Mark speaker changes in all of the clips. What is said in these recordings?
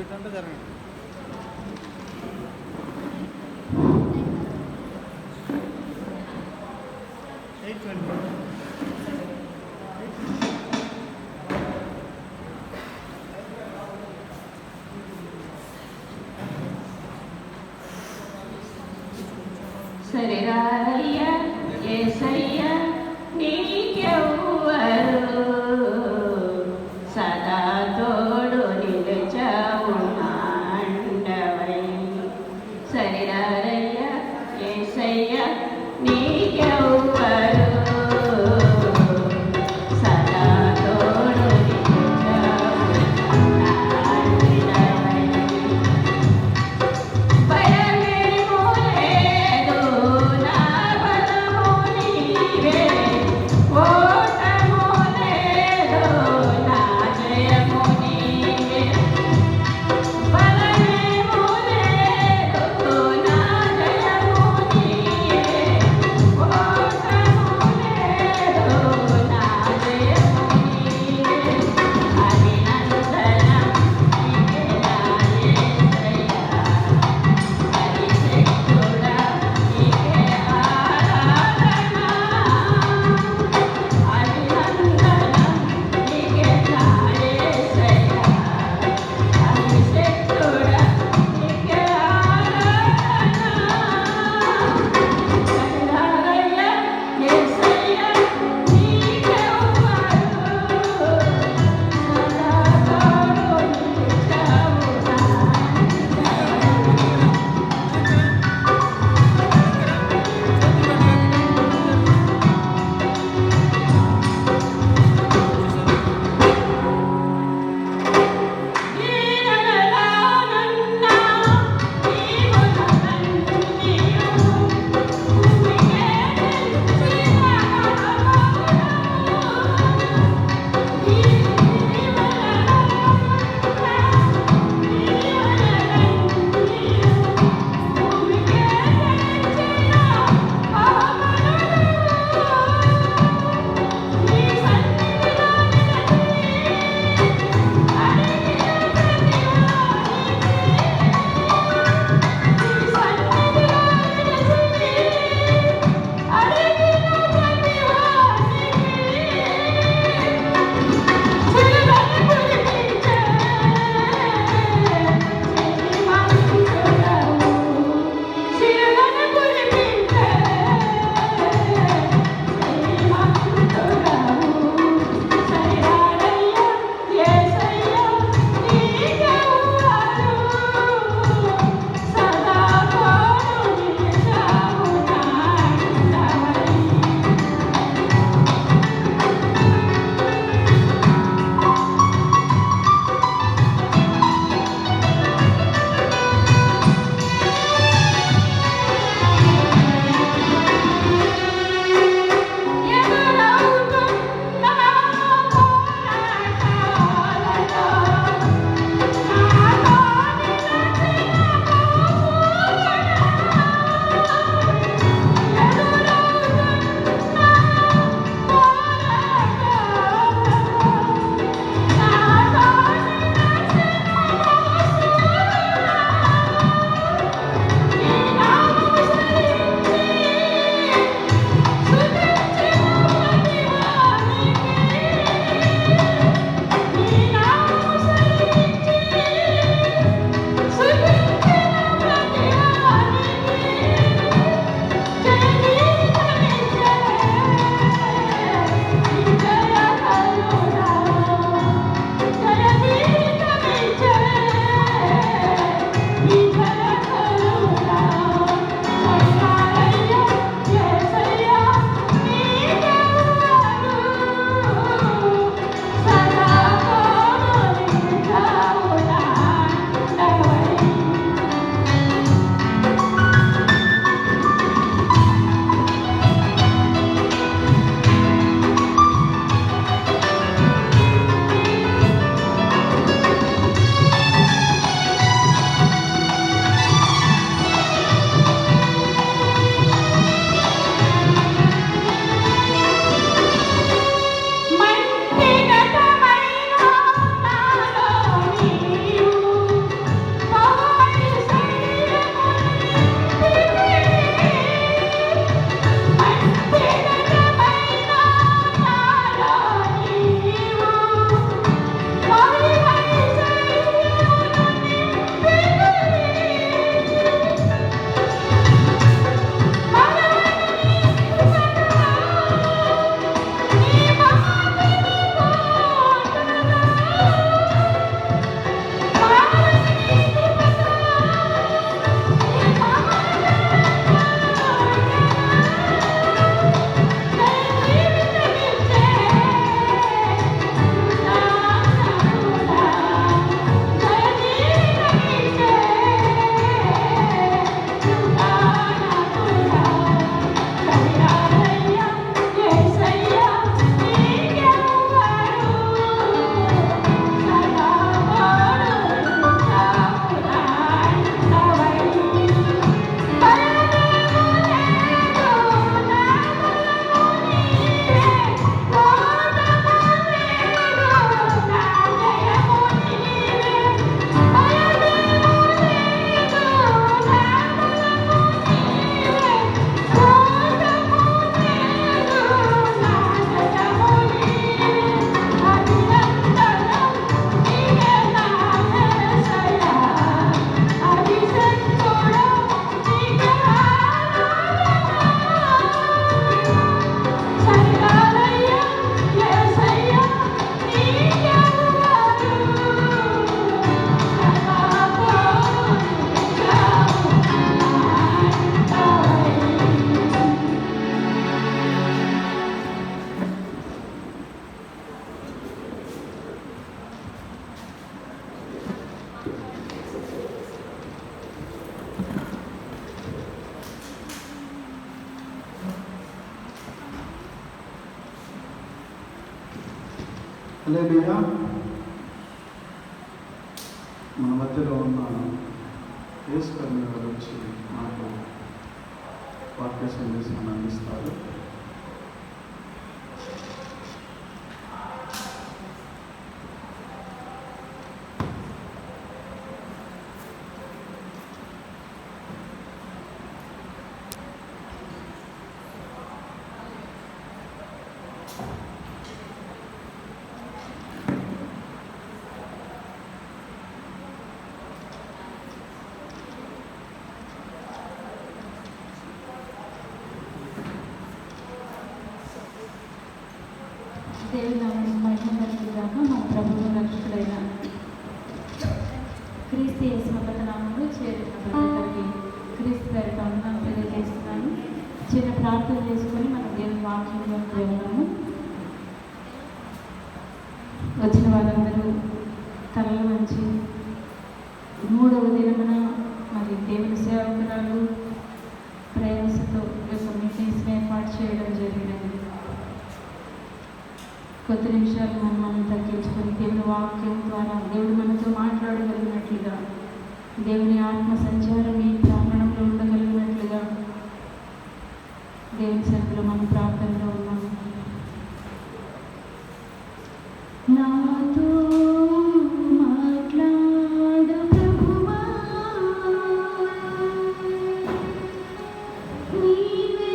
Speaker 1: ఇటు అంటే జరగండి.
Speaker 2: సరిరాయ్య యేసయ్య నీకెవ్వరు సదా తోడు నిలిచావు నాండవై. సరిరాయ్య యేసయ్య నీకెవ్వరు సదా తోడు నిలిచావు నాండవై. భయమేమో లేదు నా బలము నీవే, ఓటము లేదు నా జయము నీవే. బలమేమో లేదు నా జయము నీవే,
Speaker 1: హల్లెలూయా. మన మధ్యలో ఉన్న యేసు కర్మి గారు వచ్చి మనకు వాక్య సందేశాన్ని అందిస్తారు.
Speaker 3: దేవుని నామమునకు మహిమ కలుగుగాక. మా ప్రభువు రక్షకుడైన క్రీస్తు యేసు నామములో చేరిన ప్రతి ఒక్కరికి క్రీస్తు గారి వందనాలు తెలియజేస్తున్నాను. చిన్న ప్రార్థన చేసుకొని మనం దేవుని వాక్యంలోకి వెళ్దాము. వచ్చిన వారందరూ తలలు వంచి మూడవ దినమున మరి దేవుని సేవకురాలు ప్రయాసతో యొక్క మీటింగ్స్ని ఏర్పాటు చేయడం జరిగినది. కొద్ది నిమిషాలు మనం తగ్గించుకొని దేవుని వాక్యం ద్వారా దేవుడు మనతో మాట్లాడగలిగినట్లుగా, దేవుని ఆత్మ సంచారం ఈ ప్రాంగణంలో ఉండగలిగినట్లుగా దేవుని సన్నిధిలో మనం ప్రార్థనలో ఉన్నాము. నాతో మాట్లాడు ప్రభువా, నీవే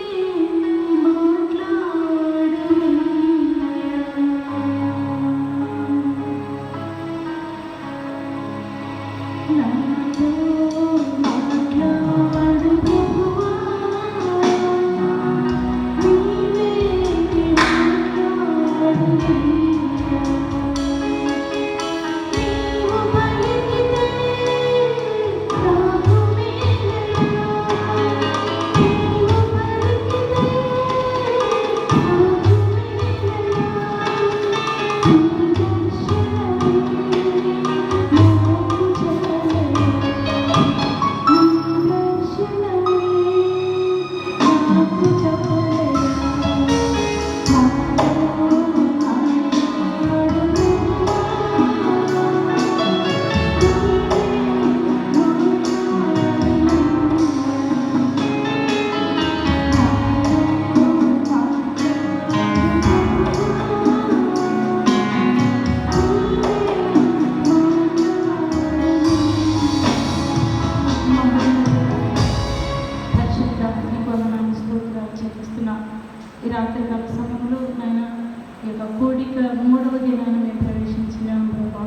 Speaker 3: మాట్లాడు, నాతో మాట్లాడు ప్రభువా, నీవే మాట్లాడు. నీవు పలికితే నాకు మేలయ్యా, నీవు పలికితే నాకు ఈ రాత్రి కాల సమయంలో నాయన ఈ యొక్క కోడిక మూడవ దినాన్ని మేము ప్రవేశించినాం ప్రభా.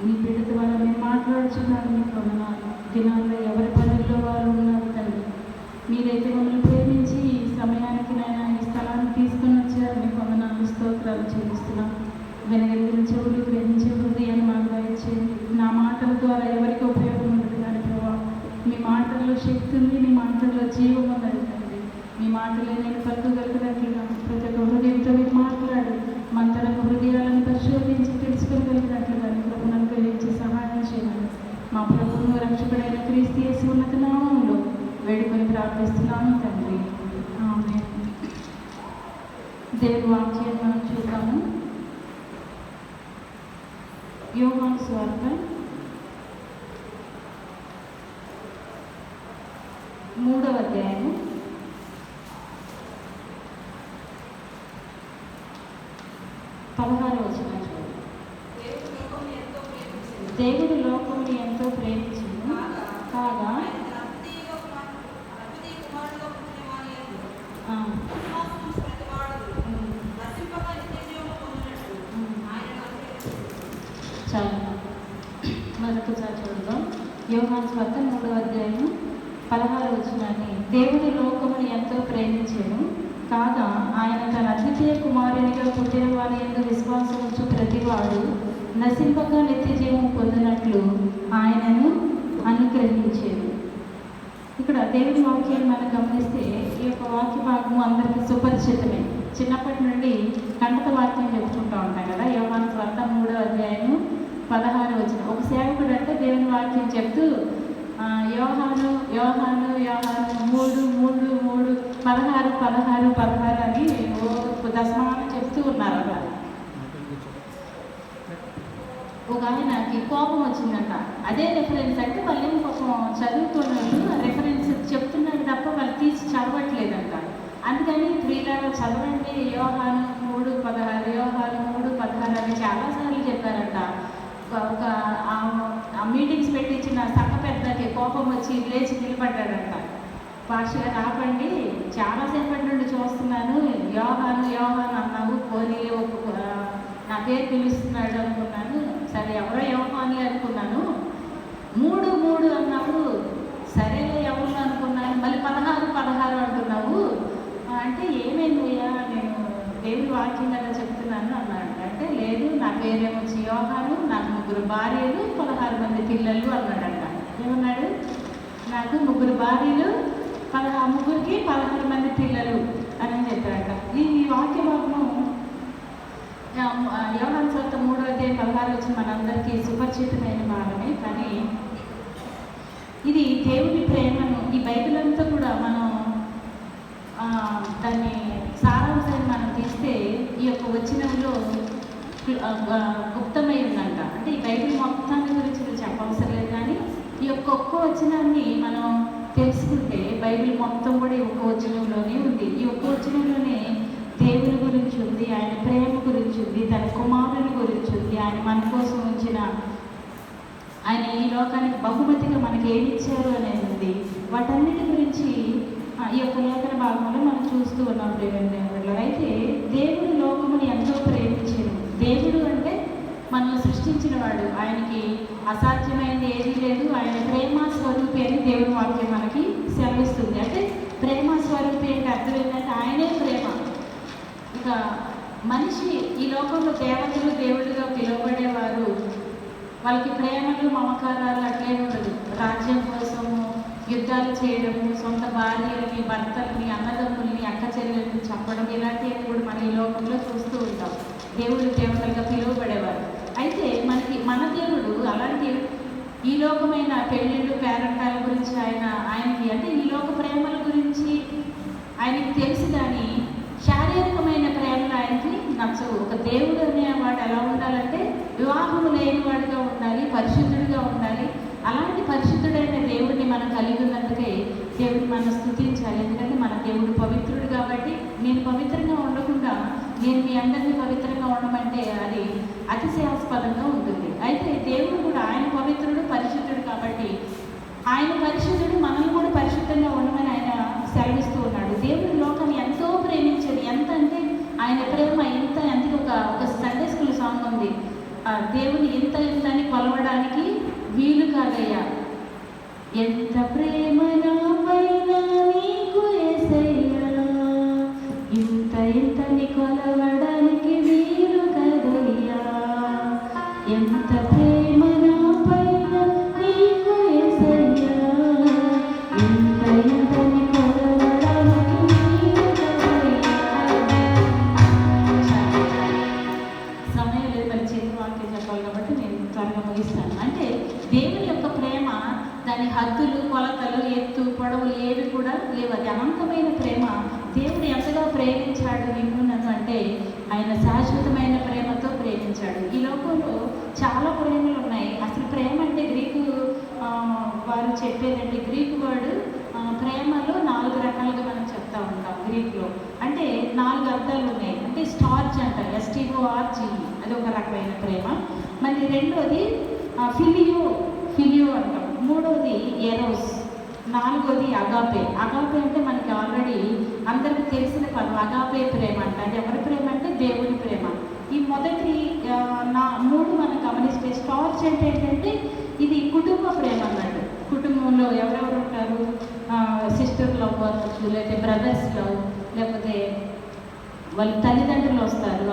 Speaker 3: మీ బిడ్డ ద్వారా మేము మాట్లాడుచున్నాను. మీకు వందనాలు. దినాల్లో ఎవరి పనుల్లో వారు ఉన్నారు తండ్రి. మీరైతే మమ్మల్ని ప్రేమించి ఈ సమయానికి నాయన ఈ స్థలాన్ని తీసుకొని వచ్చారు. మీకు వందనాలు, స్తోత్రాలు చెల్లిస్తున్నాం. వినగలిగిన చెవులు, గ్రహించే హృదయాన్ని మాకు దయచేయండి. నా మాటల ద్వారా ఎవరికి ఉపయోగం ఉండదు కానీ ప్రభా, మీ మాటల్లో శక్తి ఉంది, మీ మాటల్లో జీవం ఉన్నది తండ్రి. మీ మాటలే నేను పలుకగలిగినట్లుగా ప్రతి ఒక్క హృదయంతో మీరు మాట్లాడి మంతన హృదయాలను పరిశోధించి తెలుసుకోగలిగినట్లుగా నీ ప్రభువును అనుగ్రహించి సహాయం చేయాలి. మా ప్రభువును రక్షకుడైన క్రీస్తు యేసు ఉన్నత నామములో వేడుకొని ప్రార్థిస్తున్నాము తండ్రి. ఆమేన్. దేవుని వాక్యాన్ని మనం చూద్దాము. యోహాను సువార్త 3వ అధ్యాయము 16వ వచనం చూడండి. దేవుడు లోకమును ఎంతో ప్రేమించింది కాగా చాలా మరొకసారి చూద్దాం. యోహాను సువార్త 3వ అధ్యాయం 16వ వచనాన్ని, దేవుడు లోకమును ఎంతో ప్రేమించెను కాగా ఆయన తన అద్వితీయ కుమారునిగా పుట్టిన వారి యందు విశ్వాసం ఉంచు ప్రతివాడు నశింపక నిత్య జీవం పొందినట్లు ఆయనను అనుగ్రహించేది. ఇక్కడ దేవుని వాక్యాన్ని మనం గమనిస్తే ఈ యొక్క వాక్య భాగము అందరికీ సుపరిచితమే. చిన్నప్పటి నుండి కంటక వాక్యం చెప్పుకుంటూ ఉంటాం కదా. యోహాను సువార్త 3వ అధ్యాయము 16వ వచనం. ఒక సేవకుడు అంటే దేవుని వాక్యం చెప్తూ యోహాను యోహాను యోహాను 3 3 3 16 16 16 అని దశమానం చెప్తూ ఉన్నారు అలా. ఒక ఆయనకి కోపం వచ్చిందంట. అదే రెఫరెన్స్ అంటే వాళ్ళేం పాపం చదువుకున్నారు, రెఫరెన్స్ చెప్తున్నారు తప్ప వాళ్ళు తీసి చదవట్లేదంట. అందుకని ప్రియులారా చదవండి, యోహాను 3:16, యోహాను 3:16 అని చాలాసార్లు చెప్పారంట. ఒక ఆ మీటింగ్స్ పెట్టించిన సంఘ పెద్దకి కోపం వచ్చి లేచి నిలబడ్డాడంట. పాస్టర్ గారు ఆపండి, చాలాసేపటి నుండి చూస్తున్నాను, యోహాను యోహాను అన్నావు, పోనీ నా పేరు పిలుస్తున్నాడు అనుకున్నాను, సరే ఎవరో యోహానులే అనుకున్నాను, 3:3 అన్నప్పుడు సరేలే ఎవరు అనుకున్నాను, మళ్ళీ 16 అంటున్నావు అంటే ఏమైందయ్యా, నేను దేవుడి వాక్యం కదా చెప్తున్నాను అన్నాడు. అంటే లేదు, నా పేరేమో యోహాను, నాకు 3 భార్యలు 16 మంది పిల్లలు అన్నాడంట. ఏమన్నాడు? నాకు 3 భార్యలు, ముగ్గురికి 16 మంది పిల్లలు అని చెప్పాడంట. ఈ వాక్య భాగము యోహాను సువార్త 3:16 మనందరికీ సుపరిచితమైన భాగమే. కానీ ఇది దేవుని ప్రేమను, ఈ బైబిల్ అంతా కూడా మనం దాన్ని సారాంశాన్ని మనం తీస్తే ఈ యొక్క వచనంలో గుప్తమై ఉందంట. అంటే ఈ బైబిల్ మొత్తాన్ని గురించి మీరు చెప్పవసరం లేదు, కానీ ఈ ఒక్క వచనాన్ని మనం తెలుసుకుంటే బైబిల్ మొత్తం కూడా ఈ ఒక్క వచనంలోనే ఉంది. ఈ ఒక్క వచనంలోనే దేవుని గురించి ఉంది, ఆయన ప్రేమ గురించి ఉంది, తన కుమారుని గురించి ఉంది, ఆయన మన కోసం ఉంచిన, ఆయన ఈ లోకానికి బహుమతిగా మనకి ఏమి ఇచ్చారు అనేది ఉంది. వాటన్నిటి గురించి ఈ యొక్క లేఖన భాగంలో మనం చూస్తూ ఉన్నాం. ప్రేమ అయితే దేవుడు లోకముని ఎంతో ప్రేమించాడు. దేవుడు అంటే మనల్ని సృష్టించిన వాడు, ఆయనకి అసాధ్యమైనది ఏదీ లేదు, ఆయన ప్రేమ స్వరూపి అని దేవుని వాక్యం మనకి సెలవిస్తుంది. అంటే ప్రేమ స్వరూపి అంటే అర్థం ఏంటంటే ఆయనే ప్రేమ. ఇక మనిషి ఈ లోకంలో దేవతలు దేవుడిగా పిలువబడేవారు, వాళ్ళకి ప్రేమలు మమకారాలు అట్లే ఉండదు. రాజ్యం కోసము యుద్ధాలు చేయడము, సొంత భార్యలని, భర్తల్ని, అన్నదమ్ముల్ని, అక్క చెల్లెల్ని చంపడం, ఇలాంటివి కూడా మన ఈ లోకంలో చూస్తూ ఉంటాం. దేవుడు దేవతలుగా పిలువబడేవారు. అయితే మన దేవుడు అలాంటి ఈ లోకమైన పెళ్ళిళ్ళు పేరంటాల గురించి ఆయనకి అంటే ఈ లోక ప్రేమల గురించి ఆయనకి తెలుసు, కానీ శారీరకమైన ప్రేమలు ఆయనకి నచ్చవు. ఒక దేవుడు అనేవాడు ఎలా ఉండాలంటే వివాహము లేనివాడుగా ఉండాలి, పరిశుద్ధుడిగా ఉండాలి. అలాంటి పరిశుద్ధుడైన దేవుడిని మనం కలిగి ఉన్నందుకే దేవుడిని మనం స్తుతించాలి. ఎందుకంటే మన దేవుడు పవిత్రుడు కాబట్టి, నేను పవిత్రంగా ఉండకుండా నేను మీ అందరినీ పవిత్రంగా ఉండమంటే అది అతిశయాస్పదంగా ఉంటుంది. అయితే దేవుడు కూడా ఆయన పవిత్రుడు, పరిశుద్ధుడు కాబట్టి ఆయన పరిశుద్ధుడు, మనల్ని కూడా పరిశుద్ధంగా ఉండమని ఆయన సెలవిస్తూ ఉన్నాడు. దేవుడు లోకాన్ని ఎంతో ప్రేమించాడు. ఎంత అంటే ఆయన ప్రేమ ఎంత ఒక సండే స్కూల్ సాంగ్ ఉంది, దేవుని ఇంత అని కొలవడానికి వీలు కాదయ్యా, ఎంత ప్రేమ నాపైన నీకు యేసయ్యా, ఇంతని కొలవడానికి వీలు కదయ్యా, ఎంత ప్రేమ నాపైన నీకు యేసయ్యా, ఇంతని కొలవడానికి వీలు కదయ్యా. సమయం లేదు, మరి చిన్న వాక్యం చెప్పాలి కాబట్టి నేను త్వరగా ముగిస్తాను. అంటే దేవుని యొక్క ప్రేమ, దాని హద్దులు, కొలతలు, ఎత్తు, పొడవులు ఏవి కూడా లేవు. అది అనంతమైన ప్రేమ. దేవుడు ఎంతగా ప్రేమించాడు నిన్ను నన్ను అంటే ఆయన శాశ్వతమైన ప్రేమతో ప్రేమించాడు. ఈ లోకంలో చాలా ప్రేమలు ఉన్నాయి. అసలు ప్రేమ అంటే గ్రీకు వారు చెప్పేదండి, గ్రీకు వర్డ్ ప్రేమలో 4 రకాలుగా మనం చెప్తా ఉంటాం. గ్రీకులో అంటే 4 అర్థాలు ఉన్నాయి. అంటే స్టార్జ్ అంటారు, STORG, అది ఒక రకమైన ప్రేమ. మళ్ళీ రెండోది ఫిలియో అంటాం. మూడవది ఎరోస్. 4వది అగాపే. అగాపే అంటే మనకి ఆల్రెడీ అందరికీ తెలిసిన పదం. అగాపే ప్రేమ అంటే అది ఎవరి ప్రేమ అంటే దేవుని ప్రేమ. ఈ మొదటి 3 మనం గమనిస్తే స్టార్జ్ అంటే ఏంటంటే ఇది కుటుంబ ప్రేమ అన్నట్టు. కుటుంబంలో ఎవరెవరు ఉంటారు, సిస్టర్ లవ్ అవ్వచ్చు, లేకపోతే బ్రదర్స్ లవ్, లేకపోతే వాళ్ళ తల్లిదండ్రులు వస్తారు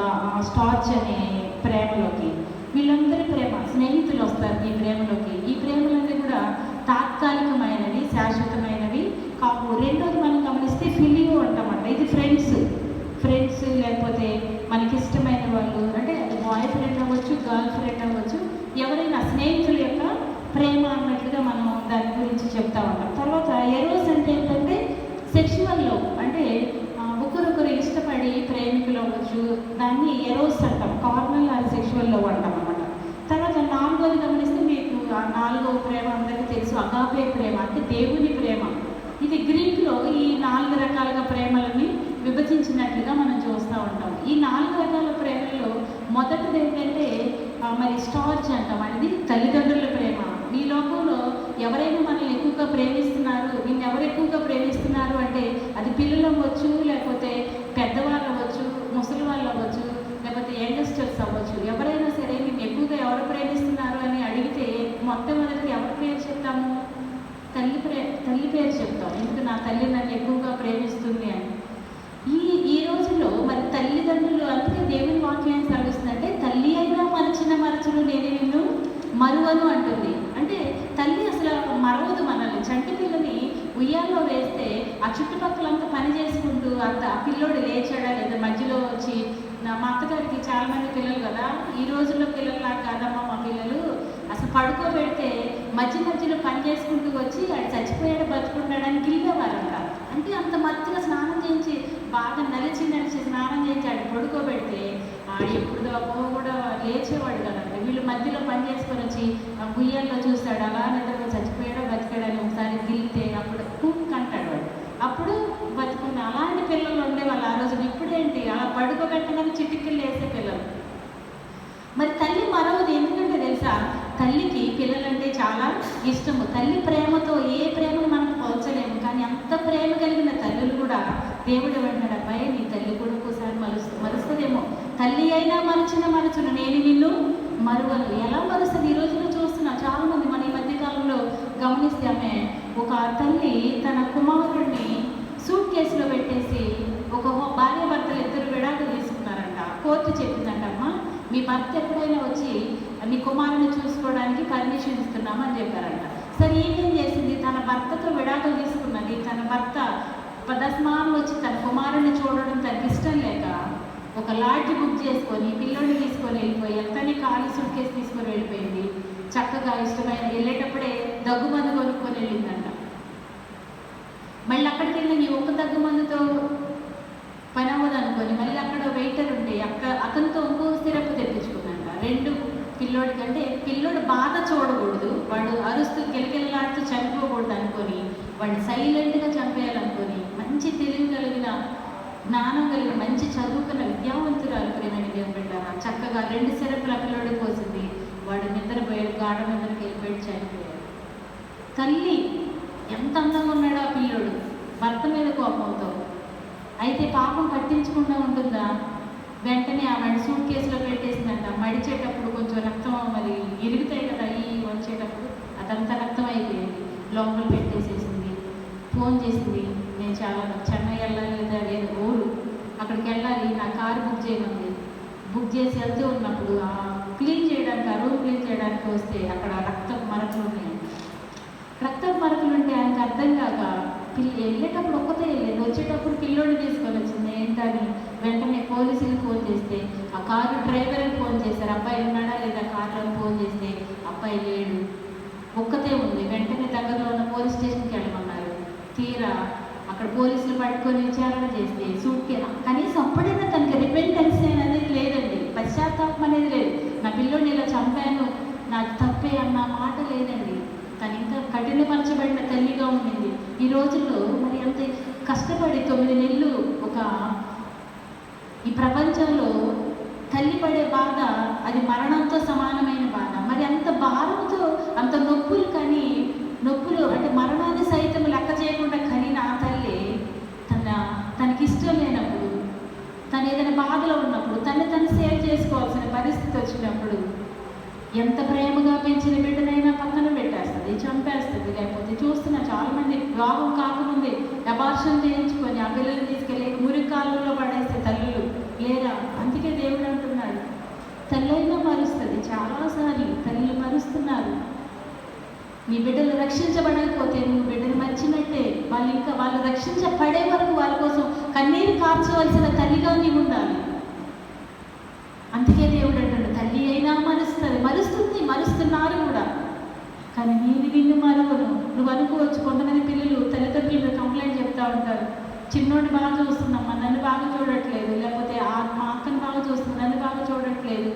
Speaker 3: స్టార్జ్ అనే ప్రేమలోకి. వీళ్ళందరి ప్రేమ, స్నేహితులు వస్తారు ఈ ప్రేమలోకి. ఈ ప్రేమలన్నీ కూడా తాత్కాలికమైనవి, శాశ్వతమైనవి కావు. రెండోది మనం గమనిస్తే ఫిలియో అంటామంట. ఇది ఫ్రెండ్స్ లేకపోతే మనకిష్టమైన వాళ్ళు, అంటే అది బాయ్ ఫ్రెండ్ అవ్వచ్చు, గర్ల్ ఫ్రెండ్ అవ్వచ్చు, ఎవరైనా స్నేహితుల యొక్క ప్రేమ అన్నట్లుగా మనం దాని గురించి చెప్తా ఉంటాం. తర్వాత ఎరోస్ అంటే ఏంటంటే సెక్షువల్ లవ్. అంటే ఒకరొకరు ఇష్టపడి ప్రేమికులు అవ్వచ్చు, దాన్ని ఎరోస్ అంటాం. కార్నల్ అది సెక్షువల్ లవ్ అంటాం అన్నమాట. తర్వాత 4వ ప్రేమ అందరికీ తెలుసు, అగాపే ప్రేమ అంటే దేవుని ప్రేమ. ఇది గ్రీకులో ఈ 4 రకాలుగా ప్రేమలని విభజించినట్లుగా మనం చూస్తూ ఉంటాం. ఈ 4 రకాల ప్రేమల్లో మొదటిది ఏంటంటే మరి స్టార్చ్ అంటాం, అనేది తల్లిదండ్రుల ప్రేమ. ఈ లోకంలో ఎవరైనా మనల్ని ఎక్కువగా ప్రేమిస్తున్నారు, నిన్ను ఎవరు ఎక్కువగా ప్రేమిస్తున్నారు అంటే అది పిల్లలు అవ్వచ్చు, లేకపోతే పెద్దవాళ్ళు అవ్వచ్చు, ముసలి వాళ్ళు అవ్వచ్చు, లేకపోతే యంగస్టర్స్ అవ్వచ్చు. ఎవరైనా సరే నిన్ను ఎక్కువగా ఎవరు ప్రేమిస్తున్నారు అని అడిగితే మొట్టమొదటి ఎవరి పేరు చెప్తాము? తల్లి పేరు చెప్తాం. ఎందుకు? నా తల్లి నన్ను ఎక్కువగా ప్రేమిస్తుంది అని. ఈ రోజుల్లో మరి తల్లిదండ్రులు, అందుకే దేవుని వాక్యం సెలవిస్తుందంటే తల్లి అయినా మరచును నేను నిన్ను మరువను అంటుంది. అంటే తల్లి అసలు మరవదు మనల్ని. చంటి పిల్లని ఉయ్యాల్లో వేస్తే ఆ చుట్టుపక్కలంతా పని చేసుకుంటూ ఆ పిల్లోడు లేచాడా లేదా మధ్యలో వచ్చి, మా అత్తగారికి చాలా మంది పిల్లలు కదా, ఈ రోజుల్లో పిల్లలు కాదమ్మా మా పిల్లలు, అసలు పడుకోబెడితే మధ్యలో పని చేసుకుంటూ వచ్చి ఆడు చచ్చిపోయాడు బతుకున్నాడని గిల్లేవారంట. అంటే అంత మత్తుగా స్నానం చేయించి బాగా నలిచి స్నానం చేయించి ఆడు పడుకోబెడితే ఆడు ఎప్పుడు కూడా లేచేవాడు కదండి. వీళ్ళు మధ్యలో పని చేసుకొని వచ్చి గుయ్యాల్లో చూస్తాడు, అలా నిద్రలో చచ్చిపోయాడో బతికాడని ఒకసారి గిల్లితే అప్పుడు కుక్ అంటాడు వాడు, అప్పుడు బతుకున్న అలాంటి పిల్లలు ఉండేవాళ్ళు ఆ రోజు. ఇప్పుడేంటి అలా పడుకోబెట్టగానే చిటికెళ్ళి వేసే పిల్లలు. మరి తల్లి మరవదు. ఎందుకంటే తెలుసా, తల్లికి పిల్లలంటే చాలా ఇష్టము. తల్లి ప్రేమతో ఏ ప్రేమను మనం పోల్చలేము. కానీ అంత ప్రేమ కలిగిన తల్లులు కూడా దేవుడు ఏమంటాడు, అబ్బాయి నీ తల్లి కూడా ఒకసారి మరుస్తుందేమో. తల్లి అయినా మరచును నేను నిన్ను మరువను. ఎలా మరుస్తుంది? ఈ రోజులో చూస్తున్నా చాలా మంది. మన ఈ మధ్యకాలంలో గమనిస్తే ఆమె ఒక తల్లి తన కుమారుడిని సూట్ కేసులో పెట్టేసి, ఒక భార్య భర్తలు ఇద్దరు విడాకులు తీసుకున్నారంట. కోర్టు చెప్పిందంటమ్మా, మీ భర్త ఎప్పుడైనా వచ్చి మీ కుమారుని చూసుకోవడానికి పర్మిషన్ ఇస్తున్నామని చెప్పారంట. సరే ఏమేం చేసింది? తన భర్తతో విడాకులు తీసుకున్నది. తన భర్త దశమానం వచ్చి తన కుమారుని చూడడం తనకి ఇష్టం లేక ఒక లాడ్జ్ బుక్ చేసుకొని పిల్లోడిని తీసుకొని వెళ్ళిపోయి ఎంతనే ఖాళీ సూట్ కేసు తీసుకొని వెళ్ళిపోయింది. చక్కగా ఇష్టమైన వెళ్ళేటప్పుడే దగ్గుమందు కొనుక్కొని వెళ్ళిందంట. మళ్ళీ అక్కడికి వెళ్ళి నీ ఒక్క దగ్గుమందుతో పని అవ్వదు అనుకొని మళ్ళీ అక్కడ వెయిటర్ ఉంటే అతనితో ఇంకో సిరప్ తెప్పించుకుందంట. 2 పిల్లోడి కంటే పిల్లోడు బాధ చూడకూడదు, వాడు అరుస్తూ కిలకిలలాడుతూ చనిపోకూడదు అనుకొని వాడిని సైలెంట్గా చంపేయాలనుకొని మంచి తెలివి కలిగిన జ్ఞానం కలిగిన మంచి చదువుకున్న విద్యావంతురాలు ప్రేమని దేవుని పెట్టారా చక్కగా 2 సిరప్ల పిల్లోడికి పోసింది. వాడు నిద్రపోయాడు, గాఢ నిద్రకి వెళ్ళిపోయాడు, చనిపోయాడు. తల్లి ఎంత అందంగా ఉన్నాడో ఆ పిల్లోడు, భర్త మీద కోపంతో. అయితే పాపం పట్టించకుండా ఉంటుందా? వెంటనే ఆమె సూట్ కేసులో పెట్టేసిందంట. మడిచేటప్పుడు కొంచెం రక్తం మరి ఇరుగుతాయి కదా, వచ్చేటప్పుడు అదంతా రక్తం అయిపోయింది. లోపల పెట్టేసేసింది. ఫోన్ చేసింది, నేను చాలా చెన్నై వెళ్ళాలి లేదా లేదు ఊరు, అక్కడికి వెళ్ళాలి, నా కారు బుక్ చేయమంది. బుక్ చేసి వెళ్తూ ఉన్నప్పుడు క్లీన్ చేయడానికి, ఆ రూమ్ క్లీన్ చేయడానికి వస్తే అక్కడ రక్తపు మరకలు ఉన్నాయి. రక్తపు మరకలు ఉంటే ఆయనకు అర్థం కాక వెళ్ళేటప్పుడు ఒక్కతే వెళ్ళేది, వచ్చేటప్పుడు పిల్లోడిని తీసుకొని వచ్చింది. ఏంటని వెంటనే పోలీసులకు ఫోన్ చేస్తే ఆ కారు డ్రైవర్కి ఫోన్ చేశారు, అబ్బాయి ఉన్నాడా లేదా కారులో ఫోన్ చేస్తే అబ్బాయి లేడు, ఒక్కతే ఉంది. వెంటనే దగ్గరలో ఉన్న పోలీస్ స్టేషన్కి వెళ్ళమన్నారు. తీరా అక్కడ పోలీసులు పట్టుకొని విచారణ చేస్తే కనీసం అప్పుడైనా తనకి రిపెంటెన్స్ అనేది లేదండి, పశ్చాత్తాపం అనేది లేదు. నా పిల్లోడిని ఇలా చంపాను, నాకు తప్పే అన్న మాట లేదండి. తను ఇంకా కఠినపరచబడిన తల్లిగా ఉండింది. ఈ రోజుల్లో మరి అంత కష్టపడి 9 నెలలు ఈ ప్రపంచంలో తల్లి పడే బాధ అది మరణంతో సమానమైన బాధ. మరి అంత భారంతో అంత నొప్పులు అంటే మరణాన్ని సైతం లెక్క చేయకుండా కనిన ఆ తల్లి తనకి ఇష్టం లేనప్పుడు, తను ఏదైనా బాధలో ఉన్నప్పుడు, తను సేవ్ చేసుకోవాల్సిన పరిస్థితి వచ్చినప్పుడు ఎంత ప్రేమగా పెంచిన బిడ్డనైనా పక్కన పెట్టేస్తుంది, చంపేస్తుంది. లేకపోతే చూస్తున్నా చాలామంది వివాహం కాకముందే అబార్షన్ చేయించుకొని ఆ పిల్లల్ని తీసుకెళ్ళి మురికాలంలో పడేస్తే తల్లులు లేరా. అందుకే దేవుడు అంటున్నాడు, తల్లైనా మరుస్తుంది. చాలాసార్లు తల్లులు మరుస్తున్నారు. నీ బిడ్డలు రక్షించబడకపోతే నువ్వు బిడ్డను మర్చినట్టే. వాళ్ళు రక్షించబడే వరకు వాళ్ళ కోసం కన్నీరు కార్చవలసిన తల్లిగా నీవు ఉండాలి. అందుకే దేవుడు అంటాడు, తల్లి అయినా మరుస్తున్నారు కూడా, కానీ నేను నిన్ను మరవను. నువ్వు అనుకోవచ్చు, కొంతమంది పిల్లలు తల్లిదండ్రులు కంప్లైంట్ చెప్తూ ఉంటారు, చిన్నోడిని బాగా చూస్తున్నామ్మా, నన్ను బాగా చూడట్లేదు, లేకపోతే మా అక్కను బాగా చూస్తుంది, నన్ను బాగా చూడట్లేదు.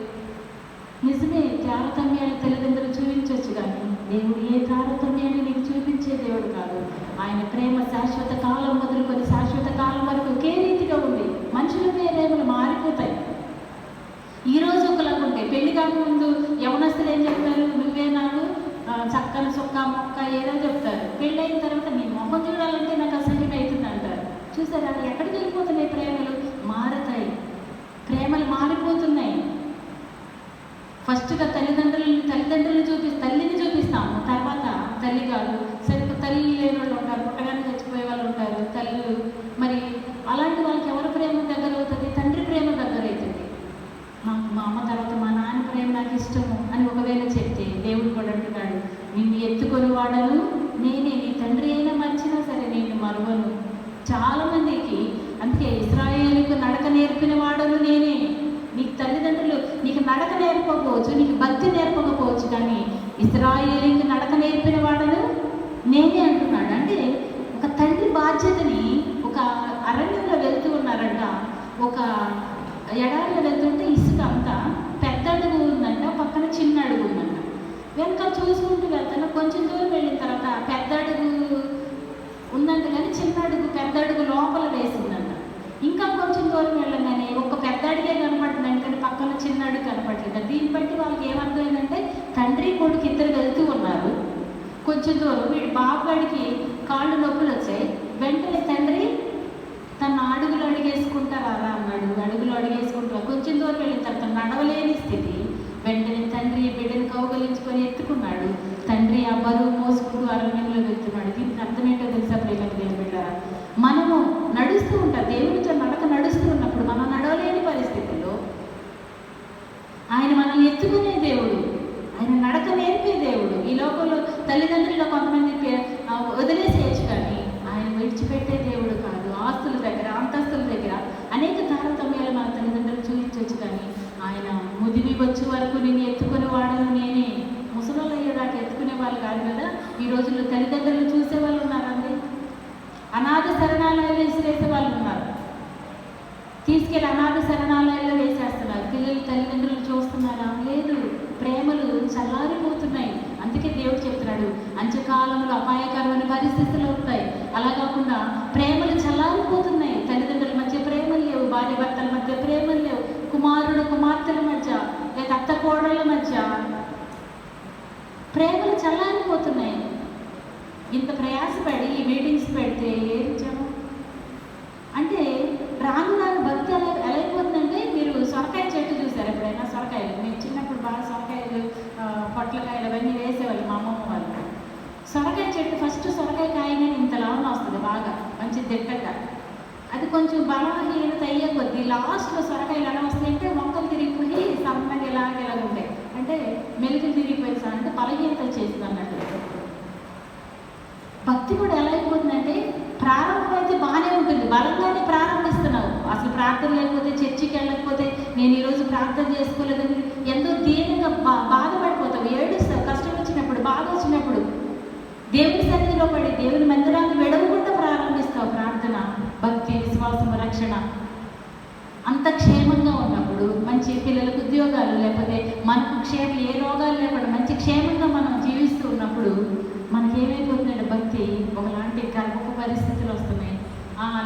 Speaker 3: నిజమే, తారతమ్యాలు తల్లిదండ్రులు చూపించవచ్చు, కానీ దేవుడు ఏ తారతమ్యాన్ని నీకు చూపించే దేవుడు కాదు. ఆయన ప్రేమ శాశ్వత కాలం మొదలుకొని శాశ్వత కాలం వరకు ఒకే రీతిగా ఉంది. మనుషుల ప్రేమలు మారిపోతాయి. ఈరోజు ఒకలాగా ఉంటాయి. పెళ్లి కాకముందు యవనస్తులు ఏం చెప్తారు? నువ్వే నాకు చక్కని సొక్క మొక్క ఏదో చెప్తారు. పెళ్ళి అయిన తర్వాత నీ మొహం చూడాలంటే నాకు అసహ్యం అవుతుంది అంటారు. చూసారా ఎక్కడికి వెళ్ళిపోతున్నాయి? ప్రేమలు మారతాయి, ప్రేమలు మారిపోతున్నాయి. ఫస్ట్గా తల్లిని చూపిస్తాము, తర్వాత తల్లి కాదు. సరిగ్గా తల్లి లేని వాళ్ళు ఉంటారు, పుట్టగానే చచ్చిపోయే వాళ్ళు ఉంటారు తల్లులు. మరి అలాంటి వాళ్ళకి ఎవరి ప్రేమ దగ్గర అవుతుంది? తండ్రి ప్రేమ దగ్గర అవుతుంది. మా అమ్మ తర్వాత మా నాన్న ప్రేమ నాకు ఇష్టము అని ఒకవేళ చెప్తే దేవుడు కూడా అంటున్నాడు, నిన్ను ఎత్తుకొని వాడను నేనే, నీ తండ్రి అయినా మర్చినా సరే నేను మరువను. చాలామందికి అందుకే ఇశ్రాయేలుకు నడక నేర్పిన వాడను నేనే. నీకు తల్లిదండ్రులు నీకు నడక నేర్పకపోవచ్చు, నీకు భక్తి నేర్పకపోవచ్చు, కానీ ఇశ్రాయేలుకి నడక నేర్పిన వాడను నేనే అంటున్నాడు. అంటే ఒక తండ్రి బాధ్యతని, ఒక అరణ్యంలో వెళ్తూ ఉన్నారంట, ఒక ఎడారిలో వెళ్తుంటే ఇసుక అంతా పెద్ద అడుగు ఉందంట, పక్కన చిన్న అడుగు ఉందంట. వెనక చూసుకుంటూ వెళ్తాను. కొంచెం దూరం వెళ్ళిన తర్వాత పెద్ద అడుగు ఉందంట, కానీ చిన్న అడుగు పెద్ద అడుగు లోపల వేసిందంట. ఇంకా కొంచెం దూరం వెళ్ళగానే ఒక పెద్ద అడిగే కనపడుతుందంట, కానీ పక్కన చిన్న అడుగు కనపడలేదు. దీన్ని బట్టి వాళ్ళకి ఏమర్థమైందంటే తండ్రి కొడుకు ఇద్దరు వెళ్తూ ఉన్నారు. కొంచెం దూరం వీడి బాబుగాడికి కాళ్ళు నొప్పులు వచ్చాయి. వెంటనే తండ్రి తన అడుగులు అడిగేసుకుంటారా అన్నాడు. అడుగులు అడిగేసుకుంటారా. కొంచెం దూరం వెళ్ళిన తర్వాత నడవలేని స్థితి. వెంటనే తండ్రి బిడ్డను కౌగలించుకొని ఎత్తుకున్నాడు. తండ్రి ఆ బరువు మోసుకుంటూ అరణ్యంలో వెళ్తున్నాడు. దీనికి అర్థమేంటో తెలుసా ప్రేమకు దేవుని బిడ్డలారా? మనము నడుస్తూ ఉంటాం, దేవునితో నడుస్తూ ఉన్నప్పుడు మనం నడవలేని పరిస్థితుల్లో ఆయన మనల్ని ఎత్తుకునే దేవుడు, ఆయన నడక నేర్పే దేవుడు. ఈ లోకంలో తల్లిదండ్రుల్లో కొంతమంది వదిలేసేయచ్చు, కానీ ఆయన విడిచిపెట్టే దేవుడు కాదు. ఆస్తుల దగ్గర అంతస్తుల దగ్గర అనేక తారతమ్యాలు మన తల్లిదండ్రులు చూపించవచ్చు, కానీ ఆయన ముదిమి వచ్చే వరకు నేను ఎత్తుకునే వాడను నేనే. ముసలోళ్ళు అయ్యేదాకా ఎత్తుకునే వాళ్ళు కాదు కదా. ఈ రోజుల్లో తల్లిదండ్రులు చూసే వాళ్ళు ఉన్నారండి. అనాథ శరణాలయాలు వేసే వాళ్ళు ఉన్నారు. తీసుకెళ్ళి అనాథ శరణాలయాల్లో వేసేస్తున్నారు. పిల్లలు తల్లిదండ్రులు చూస్తున్నారా? లేదు. ప్రేమలు చల్లారిపోతున్నాయి. అందుకే దేవుడు చెప్తున్నాడు, అంత్యకాలంలో అపాయకరమైన పరిస్థితులు ఉంటాయి. అలా కాకుండా ప్రేమలు చల్లారిపోతున్నాయి. తల్లిదండ్రుల మధ్య ప్రేమలు లేవు, భార్య భర్తల మధ్య ప్రేమలు లేవు, కుమారుడు కుమార్తెల మధ్య లేదా అత్త కోడళ్ళ మధ్య ప్రేమలు చల్లారిపోతున్నాయి. ఇంత ప్రయాసపడి ఈ మీటింగ్స్ పెడితే ఏమిచ్చాము అంటే రాను రాను భక్తి ఎలా అయిపోతుందంటే, మీరు సొరకాయ చెట్టు చూసారు ఎప్పుడైనా? సొరకాయలు మేము చిన్నప్పుడు బాగా సొరకాయలు పొట్లకాయలు అవన్నీ వేసేవాళ్ళు మా అమ్మమ్మ వాళ్ళు. సొరకాయ చెట్టు ఫస్ట్ సొరకాయ కాయగానే ఇంతలా వస్తుంది, బాగా మంచి దిట్టగా. అది కొంచెం బలహీనత అయ్యే కొద్దీ లాస్ట్లో సొరకాయలు ఎలా వస్తాయంటే మొక్కలు తిరిగిపోయి సన్నగా ఇలాగ ఉంటాయి. అంటే మెలుగులు తిరిగిపోయి అంటే బలహీనత చేస్తుంది అన్నట్టు. భక్తి కూడా ఎలా అయిపోతుందంటే, ప్రారంభం అయితే బాగానే ఉంటుంది, బలంగానే ప్రారంభిస్తున్నావు. అసలు ప్రార్థన లేకపోతే, చర్చికి వెళ్ళకపోతే, నేను ఈరోజు ప్రార్థన చేసుకోలేదని ఎంతో దీనంగా బాధపడిపోతావు. ఏడుస్తావు కష్టం వచ్చినప్పుడు, బాధ వచ్చినప్పుడు. దేవుని సన్నిధిలో పడి దేవుని మందిరాన్ని విడవకుండా ప్రారంభిస్తావు ప్రార్థన, భక్తి, విశ్వాసం, రక్షణ. అంత క్షేమంగా ఉన్నప్పుడు, మంచి పిల్లలకు ఉద్యోగాలు లేకపోతే మనకు ఏ రోగాలు లేకుండా మంచి క్షేమంగా మనం జీవిస్తూ ఉన్నప్పుడు మనకేమైపోతుందంటే భక్తి ఒకలాంటి గర్భపు పరిస్థితులు వస్తున్నాయి.